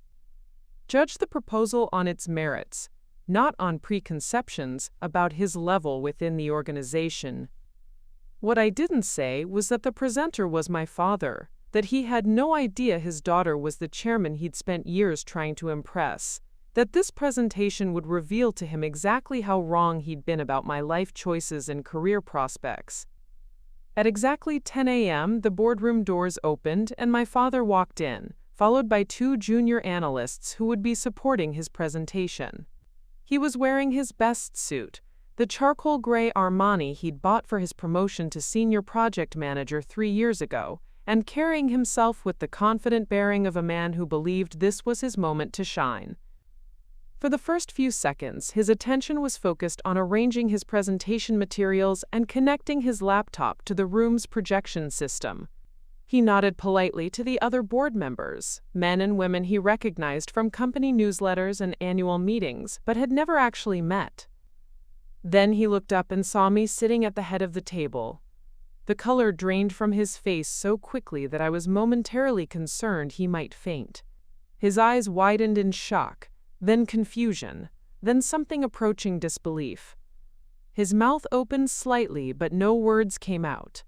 Judge the proposal on its merits, not on preconceptions about his level within the organization." What I didn't say was that the presenter was my father, that he had no idea his daughter was the chairman he'd spent years trying to impress, that this presentation would reveal to him exactly how wrong he'd been about my life choices and career prospects. At exactly 10 a.m., the boardroom doors opened and my father walked in, followed by 2 junior analysts who would be supporting his presentation. He was wearing his best suit, the charcoal gray Armani he'd bought for his promotion to senior project manager 3 years ago, and carrying himself with the confident bearing of a man who believed this was his moment to shine. For the first few seconds, his attention was focused on arranging his presentation materials and connecting his laptop to the room's projection system. He nodded politely to the other board members, men and women he recognized from company newsletters and annual meetings, but had never actually met. Then he looked up and saw me sitting at the head of the table. The color drained from his face so quickly that I was momentarily concerned he might faint. His eyes widened in shock, then confusion, then something approaching disbelief. His mouth opened slightly, but no words came out.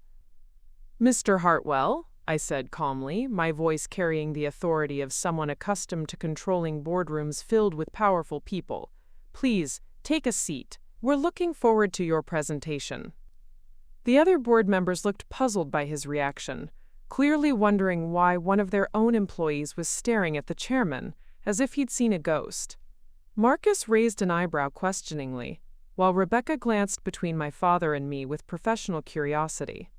"Mr. Hartwell," I said calmly, my voice carrying the authority of someone accustomed to controlling boardrooms filled with powerful people, "please, take a seat. We're looking forward to your presentation." The other board members looked puzzled by his reaction, clearly wondering why one of their own employees was staring at the chairman, as if he'd seen a ghost. Marcus raised an eyebrow questioningly, while Rebecca glanced between my father and me with professional curiosity.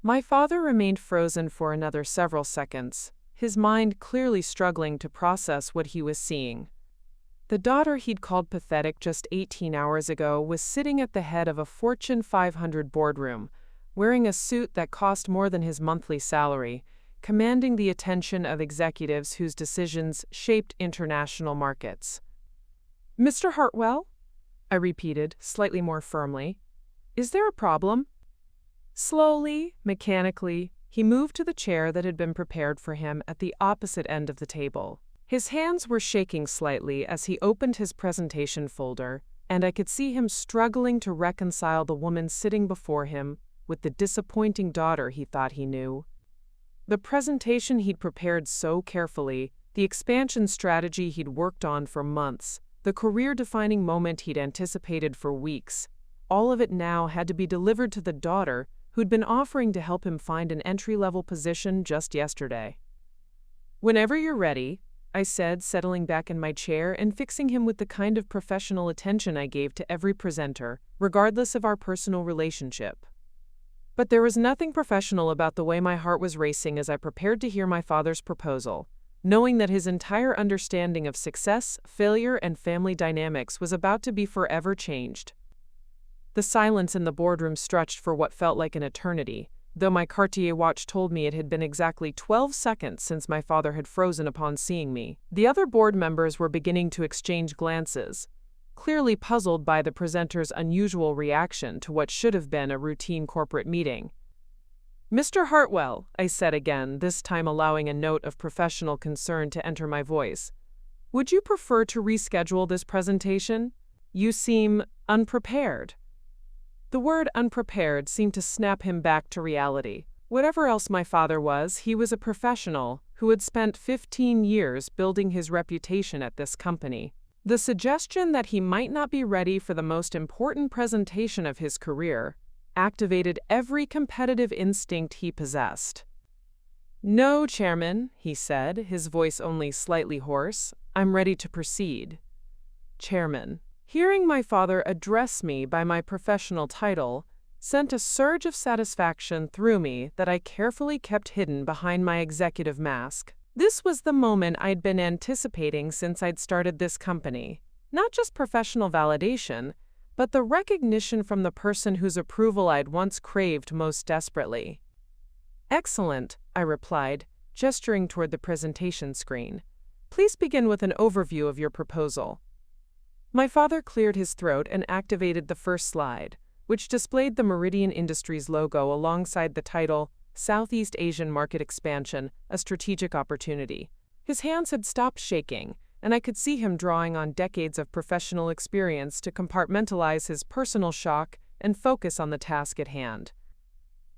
My father remained frozen for another several seconds, his mind clearly struggling to process what he was seeing. The daughter he'd called pathetic just 18 hours ago was sitting at the head of a Fortune 500 boardroom, wearing a suit that cost more than his monthly salary, commanding the attention of executives whose decisions shaped international markets. "Mr. Hartwell?" I repeated, slightly more firmly. "Is there a problem?" Slowly, mechanically, he moved to the chair that had been prepared for him at the opposite end of the table. His hands were shaking slightly as he opened his presentation folder, and I could see him struggling to reconcile the woman sitting before him with the disappointing daughter he thought he knew. The presentation he'd prepared so carefully, the expansion strategy he'd worked on for months, the career-defining moment he'd anticipated for weeks, all of it now had to be delivered to the daughter who'd been offering to help him find an entry-level position just yesterday. "Whenever you're ready," I said, settling back in my chair and fixing him with the kind of professional attention I gave to every presenter, regardless of our personal relationship. But there was nothing professional about the way my heart was racing as I prepared to hear my father's proposal, knowing that his entire understanding of success, failure, and family dynamics was about to be forever changed. The silence in the boardroom stretched for what felt like an eternity, though my Cartier watch told me it had been exactly 12 seconds since my father had frozen upon seeing me. The other board members were beginning to exchange glances, clearly puzzled by the presenter's unusual reaction to what should have been a routine corporate meeting. "Mr. Hartwell," I said again, this time allowing a note of professional concern to enter my voice, "would you prefer to reschedule this presentation? You seem unprepared." The word unprepared seemed to snap him back to reality. Whatever else my father was, he was a professional who had spent 15 years building his reputation at this company. The suggestion that he might not be ready for the most important presentation of his career activated every competitive instinct he possessed. "No, Chairman," he said, his voice only slightly hoarse. "I'm ready to proceed." Chairman. Hearing my father address me by my professional title sent a surge of satisfaction through me that I carefully kept hidden behind my executive mask. This was the moment I'd been anticipating since I'd started this company. Not just professional validation, but the recognition from the person whose approval I'd once craved most desperately. "Excellent," I replied, gesturing toward the presentation screen. "Please begin with an overview of your proposal." My father cleared his throat and activated the first slide, which displayed the Meridian Industries logo alongside the title, "Southeast Asian Market Expansion, a Strategic Opportunity." His hands had stopped shaking, and I could see him drawing on decades of professional experience to compartmentalize his personal shock and focus on the task at hand.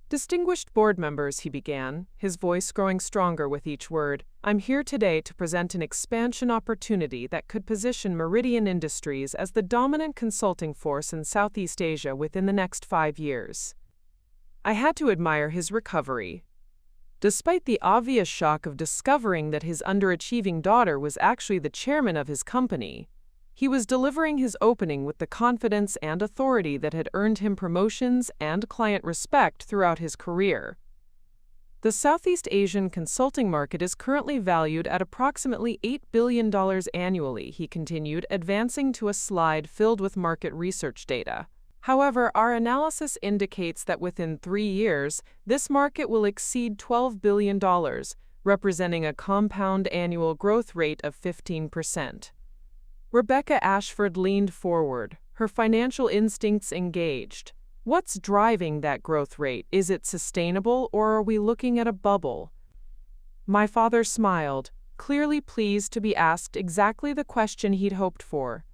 "Distinguished board members," he began, his voice growing stronger with each word, "I'm here today to present an expansion opportunity that could position Meridian Industries as the dominant consulting force in Southeast Asia within the next 5 years." I had to admire his recovery. Despite the obvious shock of discovering that his underachieving daughter was actually the chairman of his company, he was delivering his opening with the confidence and authority that had earned him promotions and client respect throughout his career. "The Southeast Asian consulting market is currently valued at approximately $8 billion annually," he continued, advancing to a slide filled with market research data. However, our analysis indicates that within 3 years, this market will exceed $12 billion, representing a compound annual growth rate of 15%. Rebecca Ashford leaned forward, her financial instincts engaged. What's driving that growth rate? Is it sustainable, or are we looking at a bubble? My father smiled, clearly pleased to be asked exactly the question he'd hoped for.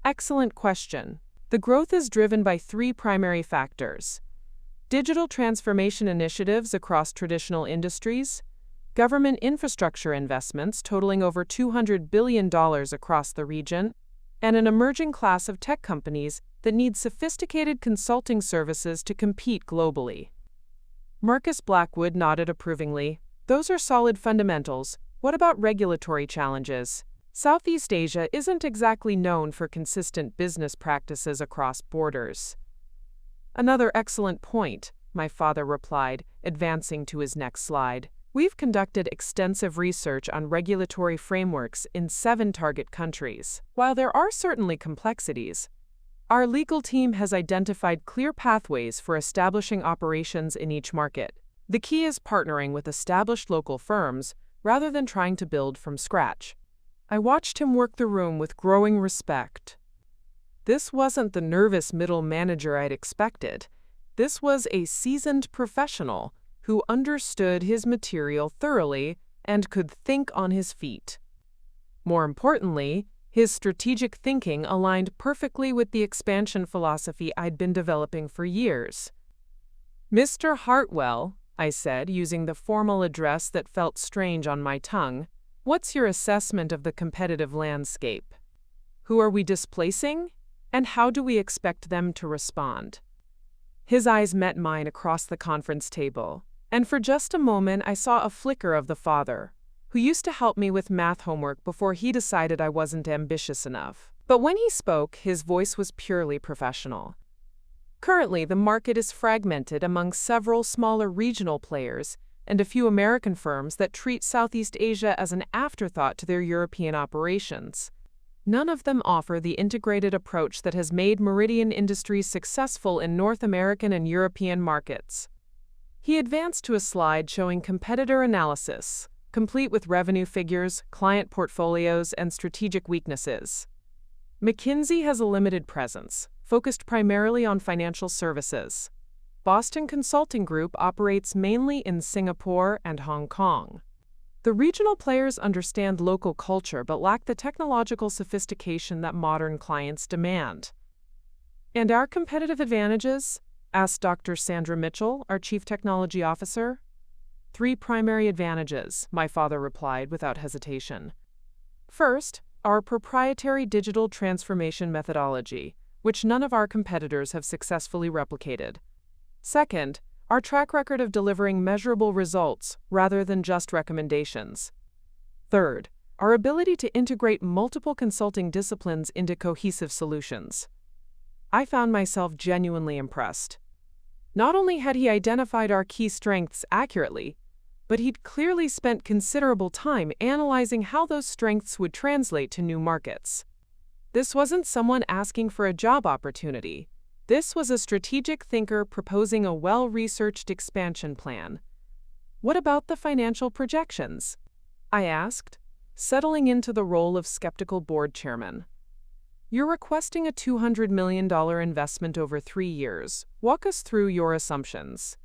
Excellent question. The growth is driven by 3 primary factors: digital transformation initiatives across traditional industries, government infrastructure investments totaling over $200 billion across the region, and an emerging class of tech companies that need sophisticated consulting services to compete globally. Marcus Blackwood nodded approvingly. Those are solid fundamentals. What about regulatory challenges? Southeast Asia isn't exactly known for consistent business practices across borders. Another excellent point, my father replied, advancing to his next slide. We've conducted extensive research on regulatory frameworks in 7 target countries. While there are certainly complexities, our legal team has identified clear pathways for establishing operations in each market. The key is partnering with established local firms rather than trying to build from scratch. I watched him work the room with growing respect. This wasn't the nervous middle manager I'd expected. This was a seasoned professional who understood his material thoroughly and could think on his feet. More importantly, his strategic thinking aligned perfectly with the expansion philosophy I'd been developing for years. Mr. Hartwell, I said, using the formal address that felt strange on my tongue, what's your assessment of the competitive landscape? Who are we displacing? And how do we expect them to respond? His eyes met mine across the conference table, and for just a moment I saw a flicker of the father, who used to help me with math homework before he decided I wasn't ambitious enough. But when he spoke, his voice was purely professional. Currently, the market is fragmented among several smaller regional players and a few American firms that treat Southeast Asia as an afterthought to their European operations. None of them offer the integrated approach that has made Meridian Industries successful in North American and European markets. He advanced to a slide showing competitor analysis, complete with revenue figures, client portfolios, and strategic weaknesses. McKinsey has a limited presence, focused primarily on financial services. Boston Consulting Group operates mainly in Singapore and Hong Kong. The regional players understand local culture but lack the technological sophistication that modern clients demand. And our competitive advantages? Asked Dr. Sandra Mitchell, our Chief Technology Officer. 3 primary advantages, my father replied without hesitation. First, our proprietary digital transformation methodology, which none of our competitors have successfully replicated. Second, our track record of delivering measurable results rather than just recommendations. Third, our ability to integrate multiple consulting disciplines into cohesive solutions. I found myself genuinely impressed. Not only had he identified our key strengths accurately, but he'd clearly spent considerable time analyzing how those strengths would translate to new markets. This wasn't someone asking for a job opportunity. This was a strategic thinker proposing a well-researched expansion plan. What about the financial projections? I asked, settling into the role of skeptical board chairman. You're requesting a $200 million investment over 3 years. Walk us through your assumptions.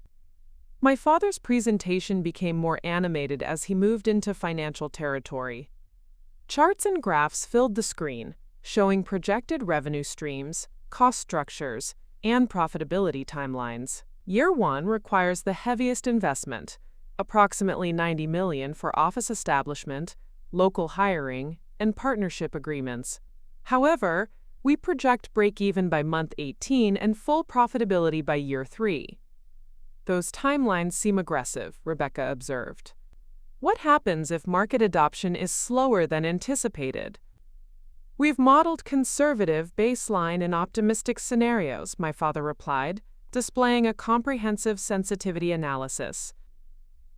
My father's presentation became more animated as he moved into financial territory. Charts and graphs filled the screen, showing projected revenue streams, cost structures, and profitability timelines. Year 1 requires the heaviest investment, approximately $90 million for office establishment, local hiring, and partnership agreements. However, we project break-even by month 18 and full profitability by year 3. Those timelines seem aggressive, Rebecca observed. What happens if market adoption is slower than anticipated? We've modeled conservative, baseline, and optimistic scenarios, my father replied, displaying a comprehensive sensitivity analysis.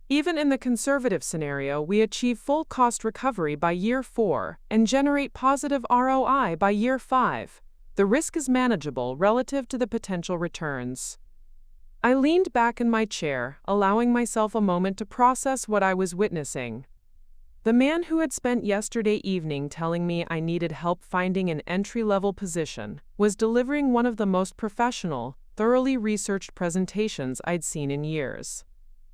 Even in the conservative scenario, we achieve full cost recovery by year 4 and generate positive ROI by year 5. The risk is manageable relative to the potential returns. I leaned back in my chair, allowing myself a moment to process what I was witnessing. The man who had spent yesterday evening telling me I needed help finding an entry-level position was delivering one of the most professional, thoroughly researched presentations I'd seen in years.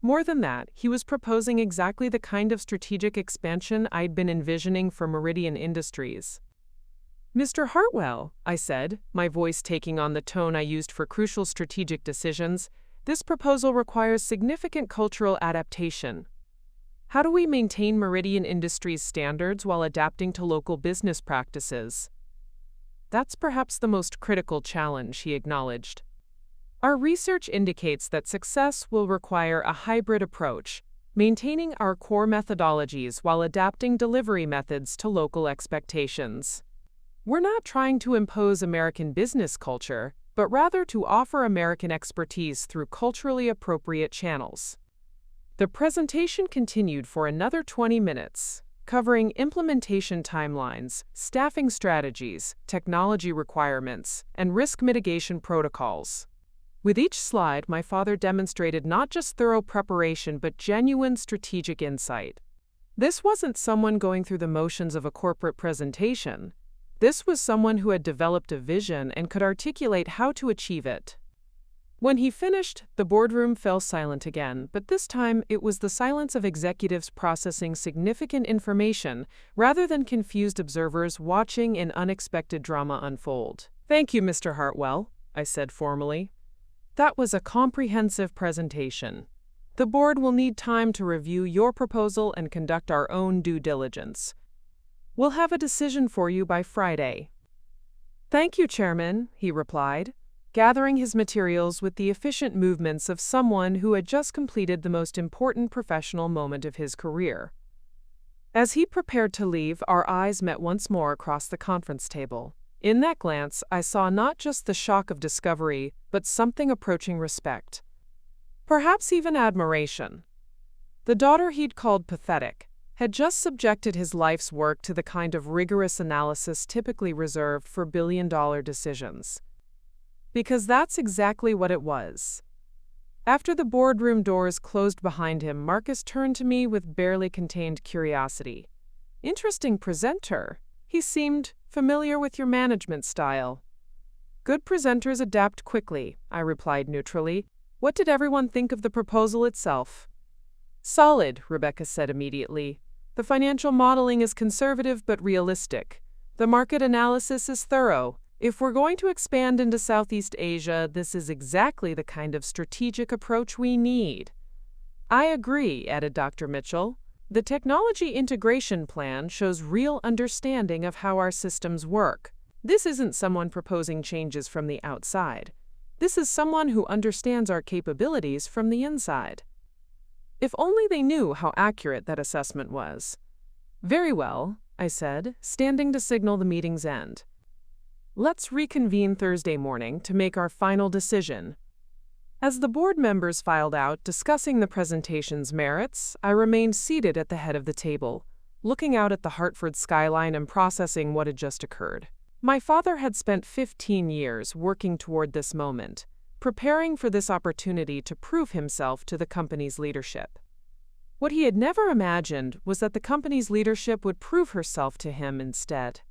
More than that, he was proposing exactly the kind of strategic expansion I'd been envisioning for Meridian Industries. "Mr. Hartwell," I said, my voice taking on the tone I used for crucial strategic decisions, "this proposal requires significant cultural adaptation. How do we maintain Meridian Industries standards while adapting to local business practices?" "That's perhaps the most critical challenge," he acknowledged. "Our research indicates that success will require a hybrid approach, maintaining our core methodologies while adapting delivery methods to local expectations. We're not trying to impose American business culture, but rather to offer American expertise through culturally appropriate channels." The presentation continued for another 20 minutes, covering implementation timelines, staffing strategies, technology requirements, and risk mitigation protocols. With each slide, my father demonstrated not just thorough preparation but genuine strategic insight. This wasn't someone going through the motions of a corporate presentation. This was someone who had developed a vision and could articulate how to achieve it. When he finished, the boardroom fell silent again, but this time it was the silence of executives processing significant information rather than confused observers watching an unexpected drama unfold. "Thank you, Mr. Hartwell," I said formally. "That was a comprehensive presentation. The board will need time to review your proposal and conduct our own due diligence. We'll have a decision for you by Friday." "Thank you, Chairman," he replied, gathering his materials with the efficient movements of someone who had just completed the most important professional moment of his career. As he prepared to leave, our eyes met once more across the conference table. In that glance, I saw not just the shock of discovery, but something approaching respect. Perhaps even admiration. The daughter he'd called pathetic had just subjected his life's work to the kind of rigorous analysis typically reserved for billion-dollar decisions. Because that's exactly what it was. After the boardroom doors closed behind him, Marcus turned to me with barely contained curiosity. "Interesting presenter. He seemed familiar with your management style." "Good presenters adapt quickly," I replied neutrally. "What did everyone think of the proposal itself?" "Solid," Rebecca said immediately. "The financial modeling is conservative but realistic. The market analysis is thorough. If we're going to expand into Southeast Asia, this is exactly the kind of strategic approach we need." "I agree," added Dr. Mitchell. "The technology integration plan shows real understanding of how our systems work. This isn't someone proposing changes from the outside. This is someone who understands our capabilities from the inside." If only they knew how accurate that assessment was. "Very well," I said, standing to signal the meeting's end. "Let's reconvene Thursday morning to make our final decision." As the board members filed out, discussing the presentation's merits, I remained seated at the head of the table, looking out at the Hartford skyline and processing what had just occurred. My father had spent 15 years working toward this moment, preparing for this opportunity to prove himself to the company's leadership. What he had never imagined was that the company's leadership would prove herself to him instead.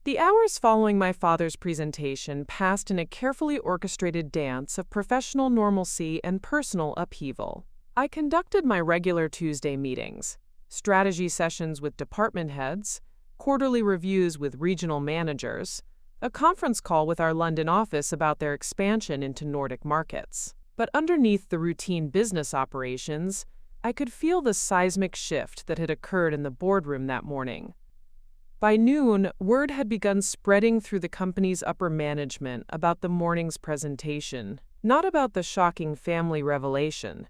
The hours following my father's presentation passed in a carefully orchestrated dance of professional normalcy and personal upheaval. I conducted my regular Tuesday meetings, strategy sessions with department heads, quarterly reviews with regional managers, a conference call with our London office about their expansion into Nordic markets. But underneath the routine business operations, I could feel the seismic shift that had occurred in the boardroom that morning. By noon, word had begun spreading through the company's upper management about the morning's presentation, not about the shocking family revelation.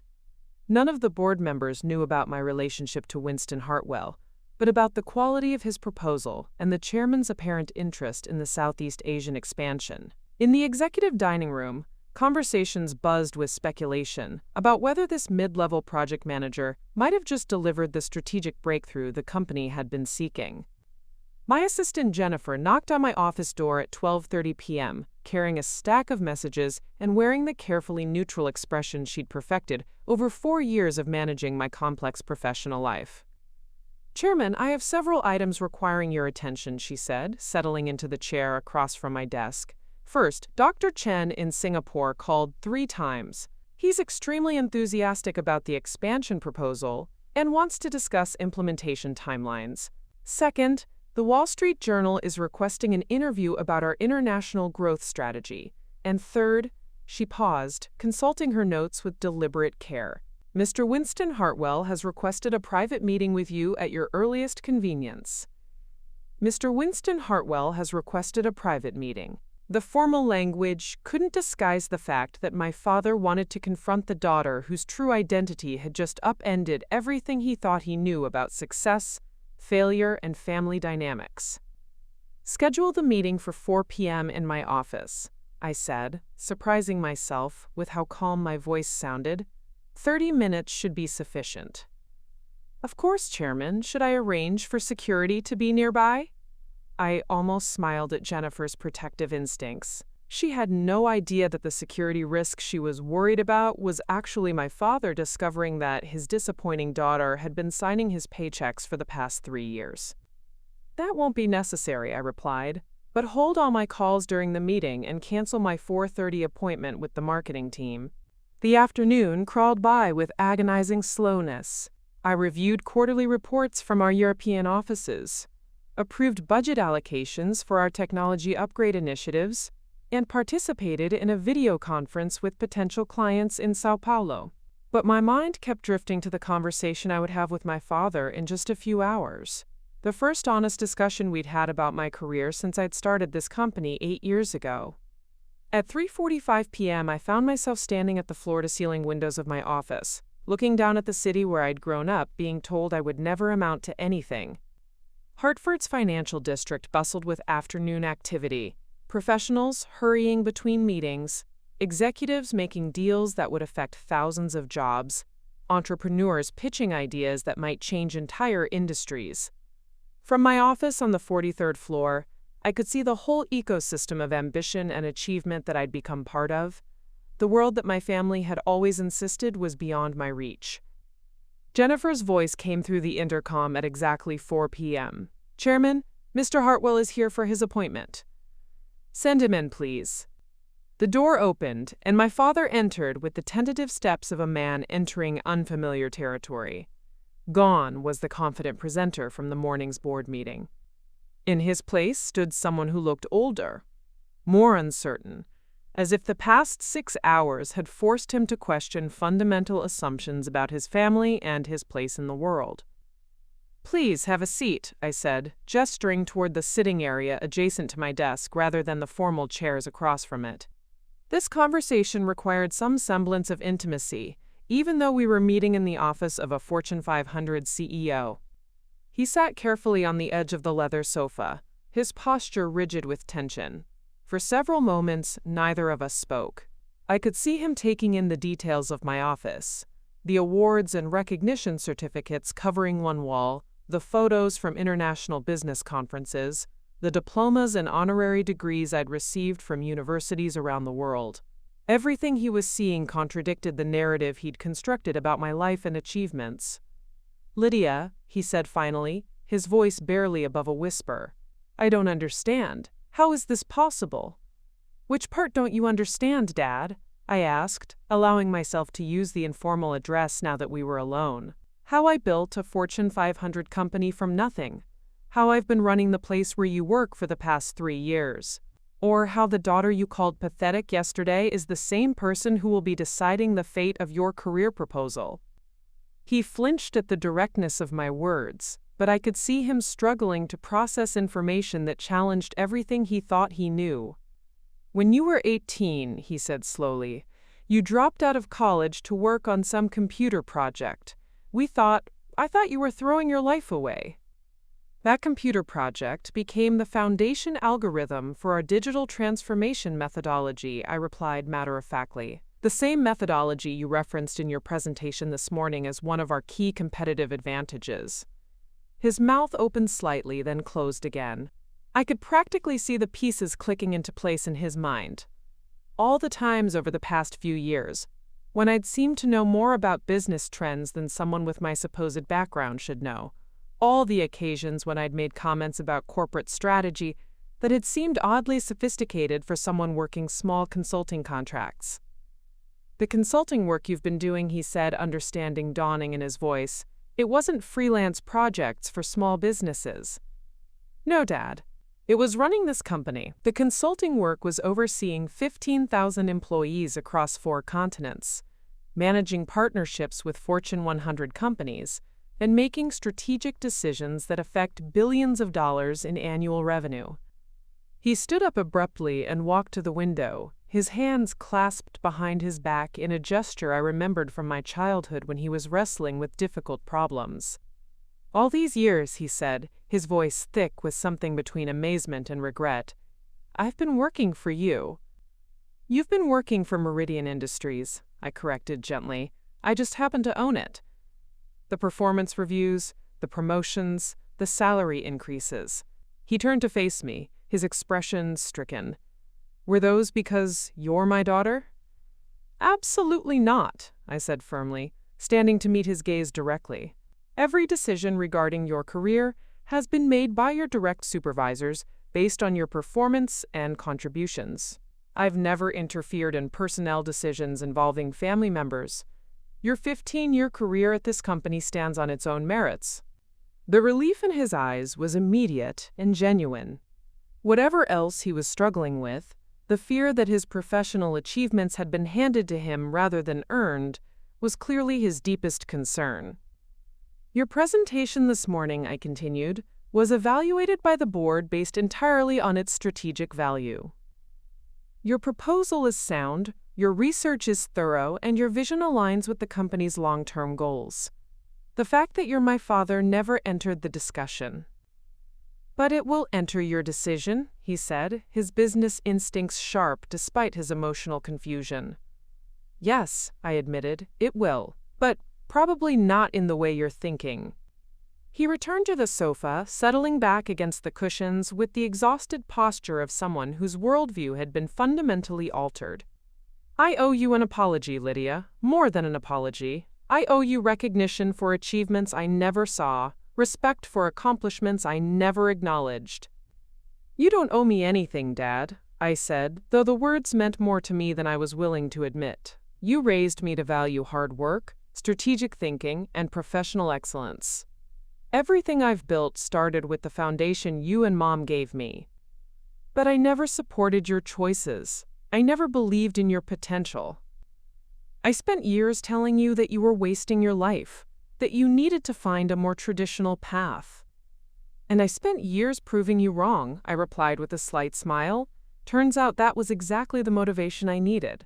None of the board members knew about my relationship to Winston Hartwell, but about the quality of his proposal and the chairman's apparent interest in the Southeast Asian expansion. In the executive dining room, conversations buzzed with speculation about whether this mid-level project manager might have just delivered the strategic breakthrough the company had been seeking. My assistant Jennifer knocked on my office door at 12:30 p.m., carrying a stack of messages and wearing the carefully neutral expression she'd perfected over 4 years of managing my complex professional life. "Chairman, I have several items requiring your attention," she said, settling into the chair across from my desk. "First, Dr. Chen in Singapore called 3 times. He's extremely enthusiastic about the expansion proposal and wants to discuss implementation timelines. Second, the Wall Street Journal is requesting an interview about our international growth strategy. And third," she paused, consulting her notes with deliberate care, "Mr. Winston Hartwell has requested a private meeting with you at your earliest convenience." Mr. Winston Hartwell has requested a private meeting. The formal language couldn't disguise the fact that my father wanted to confront the daughter whose true identity had just upended everything he thought he knew about success, failure, and family dynamics. "Schedule the meeting for 4 p.m. in my office," I said, surprising myself with how calm my voice sounded. 30 minutes should be sufficient." "Of course, Chairman. Should I arrange for security to be nearby?" I almost smiled at Jennifer's protective instincts. She had no idea that the security risk she was worried about was actually my father discovering that his disappointing daughter had been signing his paychecks for the past 3 years. "That won't be necessary," I replied, "but hold all my calls during the meeting and cancel my 4:30 appointment with the marketing team." The afternoon crawled by with agonizing slowness. I reviewed quarterly reports from our European offices, approved budget allocations for our technology upgrade initiatives, and participated in a video conference with potential clients in Sao Paulo. But my mind kept drifting to the conversation I would have with my father in just a few hours. The first honest discussion we'd had about my career since I'd started this company 8 years ago. At 3:45 p.m., I found myself standing at the floor-to-ceiling windows of my office, looking down at the city where I'd grown up, being told I would never amount to anything. Hartford's financial district bustled with afternoon activity, professionals hurrying between meetings, executives making deals that would affect thousands of jobs, entrepreneurs pitching ideas that might change entire industries. From my office on the 43rd floor, I could see the whole ecosystem of ambition and achievement that I'd become part of. The world that my family had always insisted was beyond my reach. Jennifer's voice came through the intercom at exactly 4 p.m. "Chairman, Mr. Hartwell is here for his appointment." "Send him in, please." The door opened, and my father entered with the tentative steps of a man entering unfamiliar territory. Gone was the confident presenter from the morning's board meeting. In his place stood someone who looked older, more uncertain, as if the past 6 hours had forced him to question fundamental assumptions about his family and his place in the world. "Please have a seat," I said, gesturing toward the sitting area adjacent to my desk rather than the formal chairs across from it. This conversation required some semblance of intimacy, even though we were meeting in the office of a Fortune 500 CEO. He sat carefully on the edge of the leather sofa, his posture rigid with tension. For several moments, neither of us spoke. I could see him taking in the details of my office, the awards and recognition certificates covering one wall, the photos from international business conferences, the diplomas and honorary degrees I'd received from universities around the world. Everything he was seeing contradicted the narrative he'd constructed about my life and achievements. "Lydia," he said finally, his voice barely above a whisper, "I don't understand. How is this possible?" "Which part don't you understand, Dad?" I asked, allowing myself to use the informal address now that we were alone. "How I built a Fortune 500 company from nothing. How I've been running the place where you work for the past 3 years. Or how the daughter you called pathetic yesterday is the same person who will be deciding the fate of your career proposal." He flinched at the directness of my words, but I could see him struggling to process information that challenged everything he thought he knew. "When you were 18, he said slowly, you dropped out of college to work on some computer project. I thought you were throwing your life away." That computer project became the foundation algorithm for our digital transformation methodology, I replied matter-of-factly. "The same methodology you referenced in your presentation this morning as one of our key competitive advantages." His mouth opened slightly, then closed again. I could practically see the pieces clicking into place in his mind. All the times over the past few years, when I'd seemed to know more about business trends than someone with my supposed background should know. All the occasions when I'd made comments about corporate strategy that had seemed oddly sophisticated for someone working small consulting contracts. "The consulting work you've been doing," he said, understanding dawning in his voice, "it wasn't freelance projects for small businesses." "No, Dad. It was running this company." The consulting work was overseeing 15,000 employees across 4 continents, managing partnerships with Fortune 100 companies, and making strategic decisions that affect billions of dollars in annual revenue. He stood up abruptly and walked to the window, his hands clasped behind his back in a gesture I remembered from my childhood when he was wrestling with difficult problems. "All these years," he said, his voice thick with something between amazement and regret, "I've been working for you." "You've been working for Meridian Industries," I corrected gently. "I just happen to own it. The performance reviews, the promotions, the salary increases." He turned to face me, his expression stricken. "Were those because you're my daughter?" "Absolutely not," I said firmly, standing to meet his gaze directly. "Every decision regarding your career has been made by your direct supervisors based on your performance and contributions. I've never interfered in personnel decisions involving family members. Your 15-year career at this company stands on its own merits." The relief in his eyes was immediate and genuine. Whatever else he was struggling with, the fear that his professional achievements had been handed to him rather than earned was clearly his deepest concern. "Your presentation this morning," I continued, "was evaluated by the board based entirely on its strategic value. Your proposal is sound, your research is thorough, and your vision aligns with the company's long-term goals. The fact that you're my father never entered the discussion." "But it will enter your decision," he said, his business instincts sharp despite his emotional confusion. "Yes," I admitted, "it will, but probably not in the way you're thinking." He returned to the sofa, settling back against the cushions with the exhausted posture of someone whose worldview had been fundamentally altered. "I owe you an apology, Lydia, more than an apology. I owe you recognition for achievements I never saw, respect for accomplishments I never acknowledged." "You don't owe me anything, Dad," I said, though the words meant more to me than I was willing to admit. "You raised me to value hard work, strategic thinking, and professional excellence. Everything I've built started with the foundation you and Mom gave me. But I never supported your choices. I never believed in your potential. I spent years telling you that you were wasting your life, that you needed to find a more traditional path. And I spent years proving you wrong," I replied with a slight smile. "Turns out that was exactly the motivation I needed."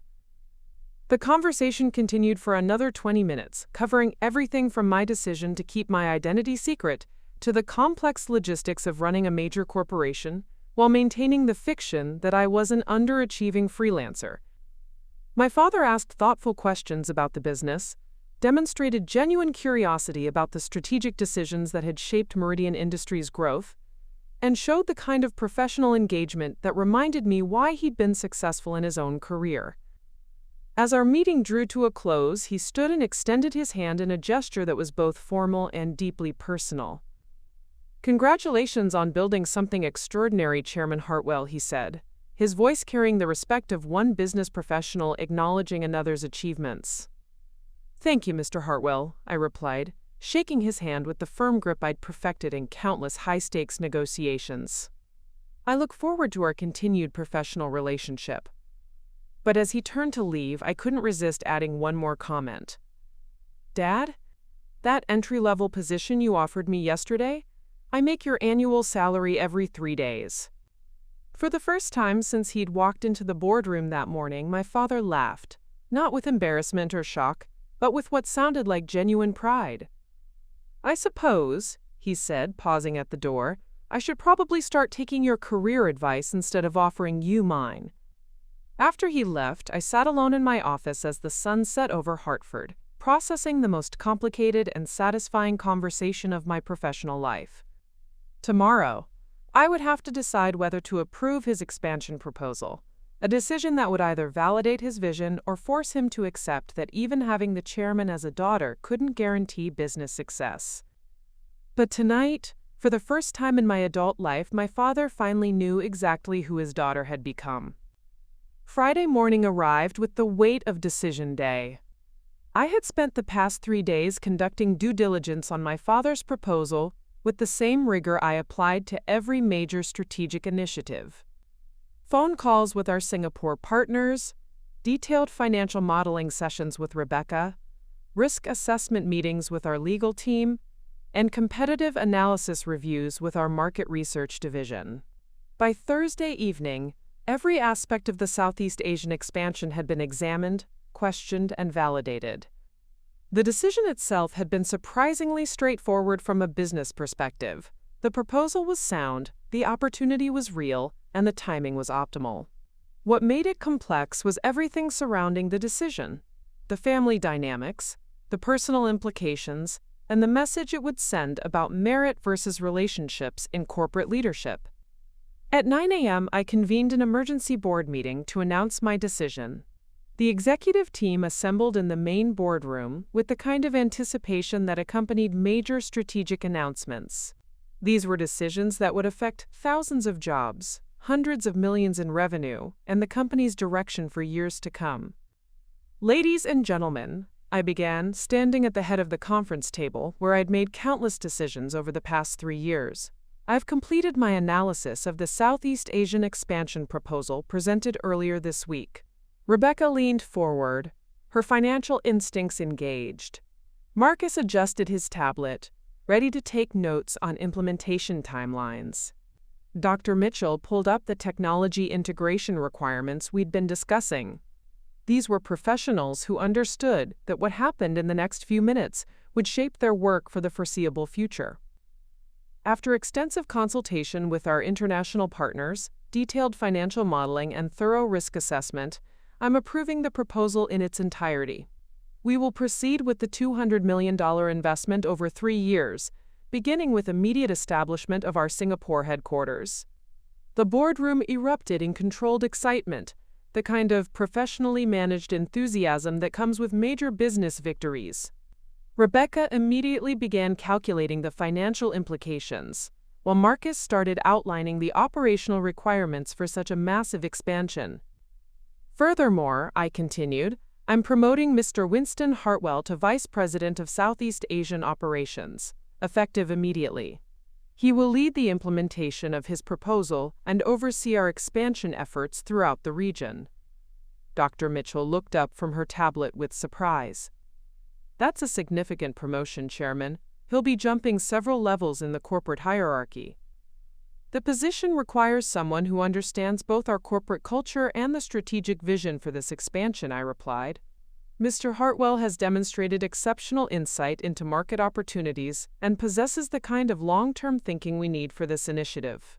The conversation continued for another 20 minutes, covering everything from my decision to keep my identity secret to the complex logistics of running a major corporation while maintaining the fiction that I was an underachieving freelancer. My father asked thoughtful questions about the business, demonstrated genuine curiosity about the strategic decisions that had shaped Meridian Industries' growth, and showed the kind of professional engagement that reminded me why he'd been successful in his own career. As our meeting drew to a close, he stood and extended his hand in a gesture that was both formal and deeply personal. "Congratulations on building something extraordinary, Chairman Hartwell," he said, his voice carrying the respect of one business professional acknowledging another's achievements. "Thank you, Mr. Hartwell," I replied, shaking his hand with the firm grip I'd perfected in countless high-stakes negotiations. "I look forward to our continued professional relationship." But as he turned to leave, I couldn't resist adding one more comment. "Dad, that entry-level position you offered me yesterday, I make your annual salary every 3 days." For the first time since he'd walked into the boardroom that morning, my father laughed, not with embarrassment or shock, but with what sounded like genuine pride. "I suppose," he said, pausing at the door, "I should probably start taking your career advice instead of offering you mine." After he left, I sat alone in my office as the sun set over Hartford, processing the most complicated and satisfying conversation of my professional life. Tomorrow, I would have to decide whether to approve his expansion proposal, a decision that would either validate his vision or force him to accept that even having the chairman as a daughter couldn't guarantee business success. But tonight, for the first time in my adult life, my father finally knew exactly who his daughter had become. Friday morning arrived with the weight of decision day. I had spent the past 3 days conducting due diligence on my father's proposal with the same rigor I applied to every major strategic initiative. Phone calls with our Singapore partners, detailed financial modeling sessions with Rebecca, risk assessment meetings with our legal team, and competitive analysis reviews with our market research division. By Thursday evening, every aspect of the Southeast Asian expansion had been examined, questioned, and validated. The decision itself had been surprisingly straightforward from a business perspective. The proposal was sound, the opportunity was real, and the timing was optimal. What made it complex was everything surrounding the decision: the family dynamics, the personal implications, and the message it would send about merit versus relationships in corporate leadership. At 9 a.m., I convened an emergency board meeting to announce my decision. The executive team assembled in the main boardroom with the kind of anticipation that accompanied major strategic announcements. These were decisions that would affect thousands of jobs, hundreds of millions in revenue, and the company's direction for years to come. Ladies and gentlemen, I began, standing at the head of the conference table where I'd made countless decisions over the past 3 years. I've completed my analysis of the Southeast Asian expansion proposal presented earlier this week. Rebecca leaned forward, her financial instincts engaged. Marcus adjusted his tablet, ready to take notes on implementation timelines. Dr. Mitchell pulled up the technology integration requirements we'd been discussing. These were professionals who understood that what happened in the next few minutes would shape their work for the foreseeable future. After extensive consultation with our international partners, detailed financial modeling, and thorough risk assessment, I'm approving the proposal in its entirety. We will proceed with the $200 million investment over 3 years, beginning with immediate establishment of our Singapore headquarters. The boardroom erupted in controlled excitement, the kind of professionally managed enthusiasm that comes with major business victories. Rebecca immediately began calculating the financial implications, while Marcus started outlining the operational requirements for such a massive expansion. Furthermore, I continued, I'm promoting Mr. Winston Hartwell to Vice President of Southeast Asian Operations, effective immediately. He will lead the implementation of his proposal and oversee our expansion efforts throughout the region. Dr. Mitchell looked up from her tablet with surprise. That's a significant promotion, Chairman. He'll be jumping several levels in the corporate hierarchy. The position requires someone who understands both our corporate culture and the strategic vision for this expansion, I replied. Mr. Hartwell has demonstrated exceptional insight into market opportunities and possesses the kind of long-term thinking we need for this initiative.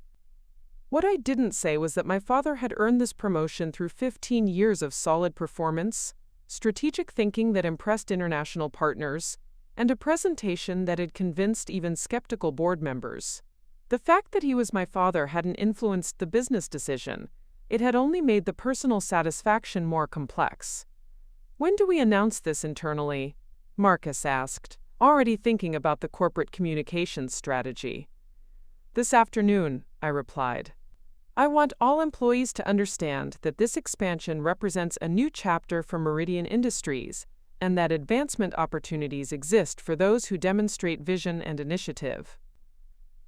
What I didn't say was that my father had earned this promotion through 15 years of solid performance, strategic thinking that impressed international partners, and a presentation that had convinced even skeptical board members. The fact that he was my father hadn't influenced the business decision. It had only made the personal satisfaction more complex. When do we announce this internally? Marcus asked, already thinking about the corporate communications strategy. This afternoon, I replied. I want all employees to understand that this expansion represents a new chapter for Meridian Industries, and that advancement opportunities exist for those who demonstrate vision and initiative.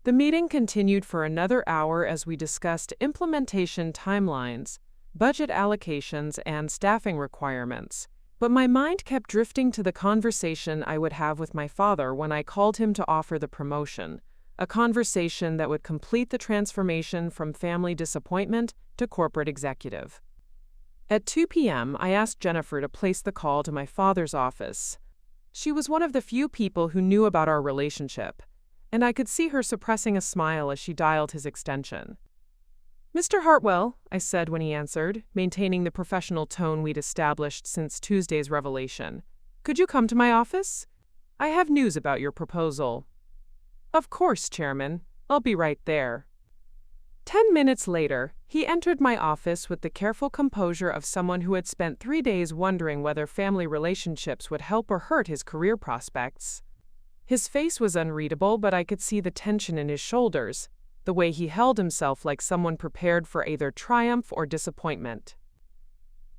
The meeting continued for another hour as we discussed implementation timelines, budget allocations, and staffing requirements. But my mind kept drifting to the conversation I would have with my father when I called him to offer the promotion, a conversation that would complete the transformation from family disappointment to corporate executive. At 2 p.m., I asked Jennifer to place the call to my father's office. She was one of the few people who knew about our relationship, and I could see her suppressing a smile as she dialed his extension. Mr. Hartwell, I said when he answered, maintaining the professional tone we'd established since Tuesday's revelation. Could you come to my office? I have news about your proposal." "Of course, Chairman. I'll be right there." 10 minutes later, he entered my office with the careful composure of someone who had spent 3 days wondering whether family relationships would help or hurt his career prospects. His face was unreadable, but I could see the tension in his shoulders, the way he held himself like someone prepared for either triumph or disappointment.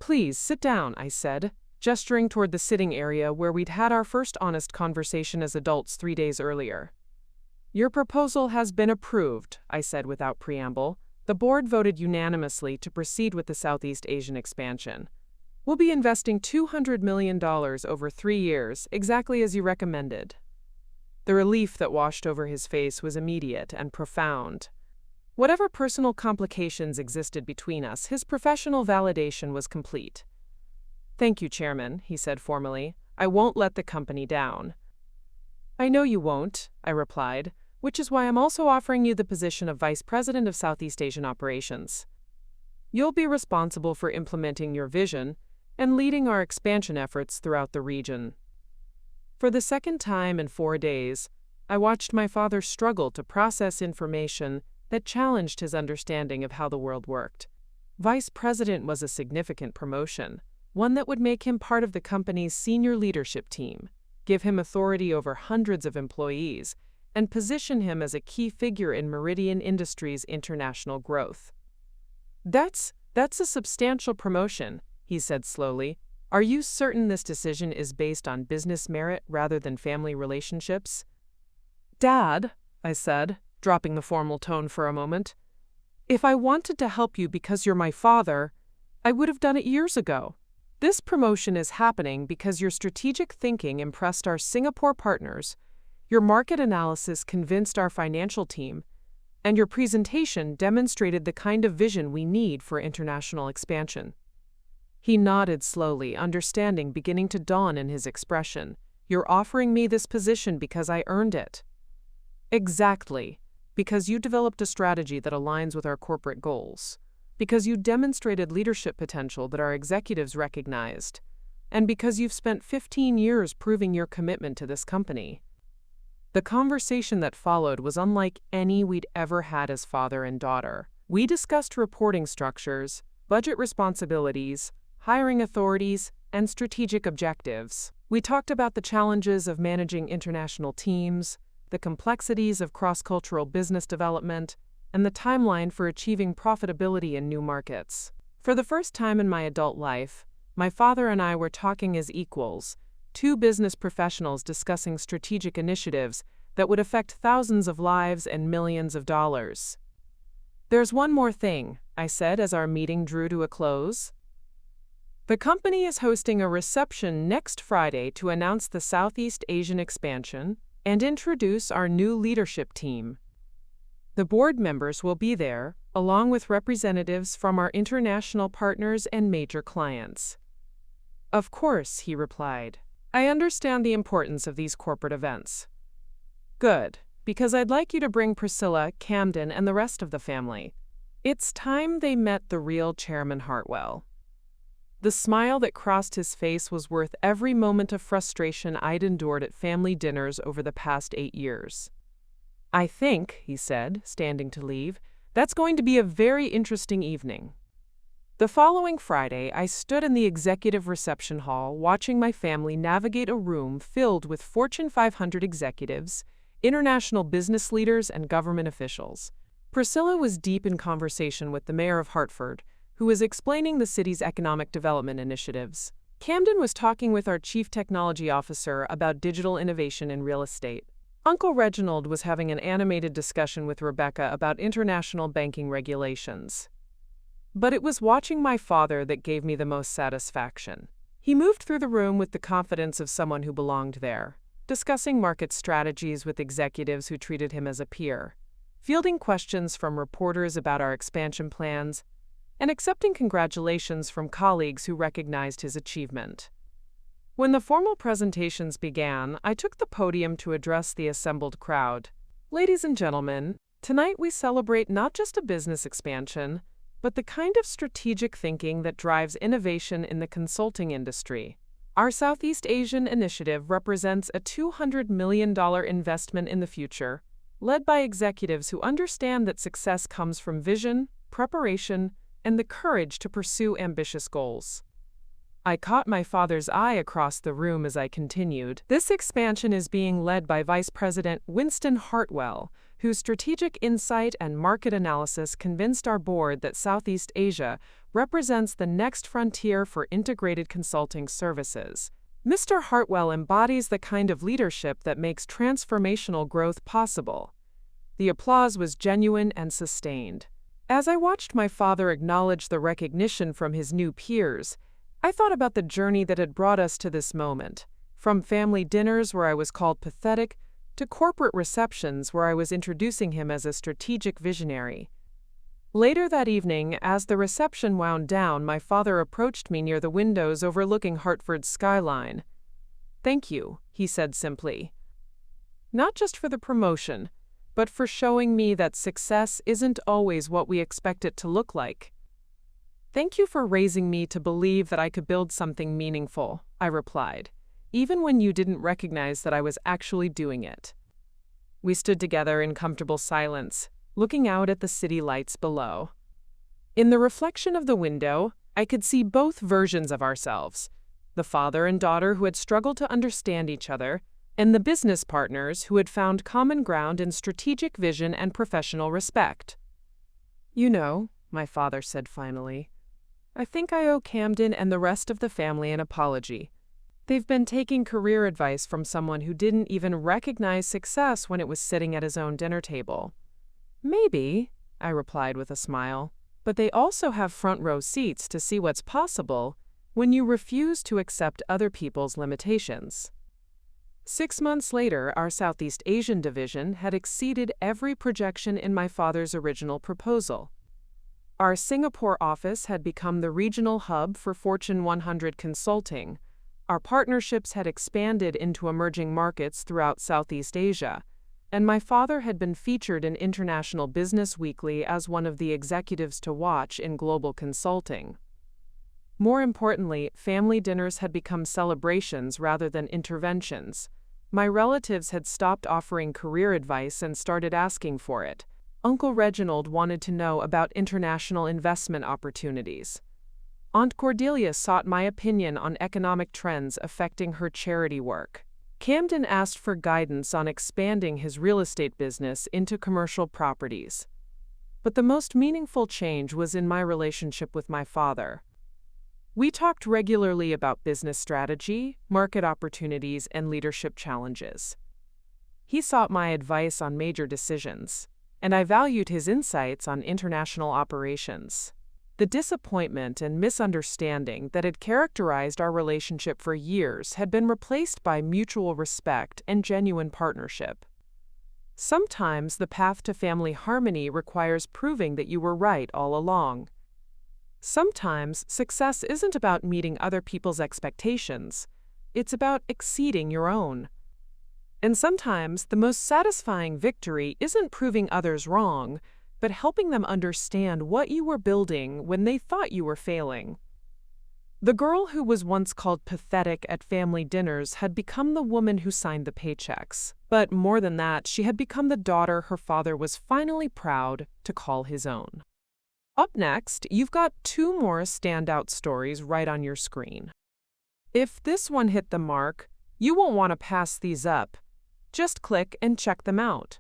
"Please, sit down," I said, gesturing toward the sitting area where we'd had our first honest conversation as adults 3 days earlier. "Your proposal has been approved," I said without preamble. "The board voted unanimously to proceed with the Southeast Asian expansion. We'll be investing $200 million over 3 years, exactly as you recommended." The relief that washed over his face was immediate and profound. Whatever personal complications existed between us, his professional validation was complete. "Thank you, Chairman," he said formally. "I won't let the company down." "I know you won't," I replied, "which is why I'm also offering you the position of Vice President of Southeast Asian Operations. You'll be responsible for implementing your vision and leading our expansion efforts throughout the region." For the second time in 4 days, I watched my father struggle to process information that challenged his understanding of how the world worked. Vice President was a significant promotion, one that would make him part of the company's senior leadership team, give him authority over hundreds of employees, and position him as a key figure in Meridian Industries' international growth. That's a substantial promotion," he said slowly. "Are you certain this decision is based on business merit rather than family relationships?" "Dad," I said, dropping the formal tone for a moment, "if I wanted to help you because you're my father, I would have done it years ago. This promotion is happening because your strategic thinking impressed our Singapore partners, your market analysis convinced our financial team, and your presentation demonstrated the kind of vision we need for international expansion." He nodded slowly, understanding beginning to dawn in his expression. "You're offering me this position because I earned it." "Exactly. Because you developed a strategy that aligns with our corporate goals. Because you demonstrated leadership potential that our executives recognized. And because you've spent 15 years proving your commitment to this company." The conversation that followed was unlike any we'd ever had as father and daughter. We discussed reporting structures, budget responsibilities, hiring authorities, and strategic objectives. We talked about the challenges of managing international teams, the complexities of cross-cultural business development, and the timeline for achieving profitability in new markets. For the first time in my adult life, my father and I were talking as equals, 2 business professionals discussing strategic initiatives that would affect thousands of lives and millions of dollars. "There's one more thing," I said as our meeting drew to a close. "The company is hosting a reception next Friday to announce the Southeast Asian expansion and introduce our new leadership team. The board members will be there, along with representatives from our international partners and major clients." "Of course," he replied. "I understand the importance of these corporate events." "Good, because I'd like you to bring Priscilla, Camden, and the rest of the family." It's time they met the real Chairman Hartwell. The smile that crossed his face was worth every moment of frustration I'd endured at family dinners over the past 8 years. "I think," he said, standing to leave, "that's going to be a very interesting evening." The following Friday, I stood in the executive reception hall watching my family navigate a room filled with Fortune 500 executives, international business leaders, and government officials. Priscilla was deep in conversation with the mayor of Hartford, who was explaining the city's economic development initiatives. Camden was talking with our chief technology officer about digital innovation in real estate. Uncle Reginald was having an animated discussion with Rebecca about international banking regulations. But it was watching my father that gave me the most satisfaction. He moved through the room with the confidence of someone who belonged there, discussing market strategies with executives who treated him as a peer, fielding questions from reporters about our expansion plans, and accepting congratulations from colleagues who recognized his achievement. When the formal presentations began, I took the podium to address the assembled crowd. "Ladies and gentlemen, tonight we celebrate not just a business expansion, but the kind of strategic thinking that drives innovation in the consulting industry. Our Southeast Asian initiative represents a $200 million investment in the future, led by executives who understand that success comes from vision, preparation, and the courage to pursue ambitious goals. I caught my father's eye across the room as I continued. This expansion is being led by Vice President Winston Hartwell, whose strategic insight and market analysis convinced our board that Southeast Asia represents the next frontier for integrated consulting services. Mr. Hartwell embodies the kind of leadership that makes transformational growth possible. The applause was genuine and sustained. As I watched my father acknowledge the recognition from his new peers, I thought about the journey that had brought us to this moment, from family dinners where I was called pathetic to corporate receptions where I was introducing him as a strategic visionary. Later that evening, as the reception wound down, my father approached me near the windows overlooking Hartford's skyline. "Thank you," he said simply. "Not just for the promotion, but for showing me that success isn't always what we expect it to look like." "Thank you for raising me to believe that I could build something meaningful," I replied, "even when you didn't recognize that I was actually doing it." We stood together in comfortable silence, looking out at the city lights below. In the reflection of the window, I could see both versions of ourselves, the father and daughter who had struggled to understand each other, and the business partners who had found common ground in strategic vision and professional respect. "You know," my father said finally, "I think I owe Camden and the rest of the family an apology. They've been taking career advice from someone who didn't even recognize success when it was sitting at his own dinner table." "Maybe," I replied with a smile, "but they also have front-row seats to see what's possible when you refuse to accept other people's limitations." 6 months later, our Southeast Asian division had exceeded every projection in my father's original proposal. Our Singapore office had become the regional hub for Fortune 100 consulting. Our partnerships had expanded into emerging markets throughout Southeast Asia, and my father had been featured in International Business Weekly as one of the executives to watch in global consulting. More importantly, family dinners had become celebrations rather than interventions. My relatives had stopped offering career advice and started asking for it. Uncle Reginald wanted to know about international investment opportunities. Aunt Cordelia sought my opinion on economic trends affecting her charity work. Camden asked for guidance on expanding his real estate business into commercial properties. But the most meaningful change was in my relationship with my father. We talked regularly about business strategy, market opportunities, and leadership challenges. He sought my advice on major decisions, and I valued his insights on international operations. The disappointment and misunderstanding that had characterized our relationship for years had been replaced by mutual respect and genuine partnership. Sometimes the path to family harmony requires proving that you were right all along. Sometimes success isn't about meeting other people's expectations, it's about exceeding your own. And sometimes the most satisfying victory isn't proving others wrong, but helping them understand what you were building when they thought you were failing. The girl who was once called pathetic at family dinners had become the woman who signed the paychecks. But more than that, she had become the daughter her father was finally proud to call his own. Up next, you've got 2 more standout stories right on your screen. If this one hit the mark, you won't want to pass these up. Just click and check them out.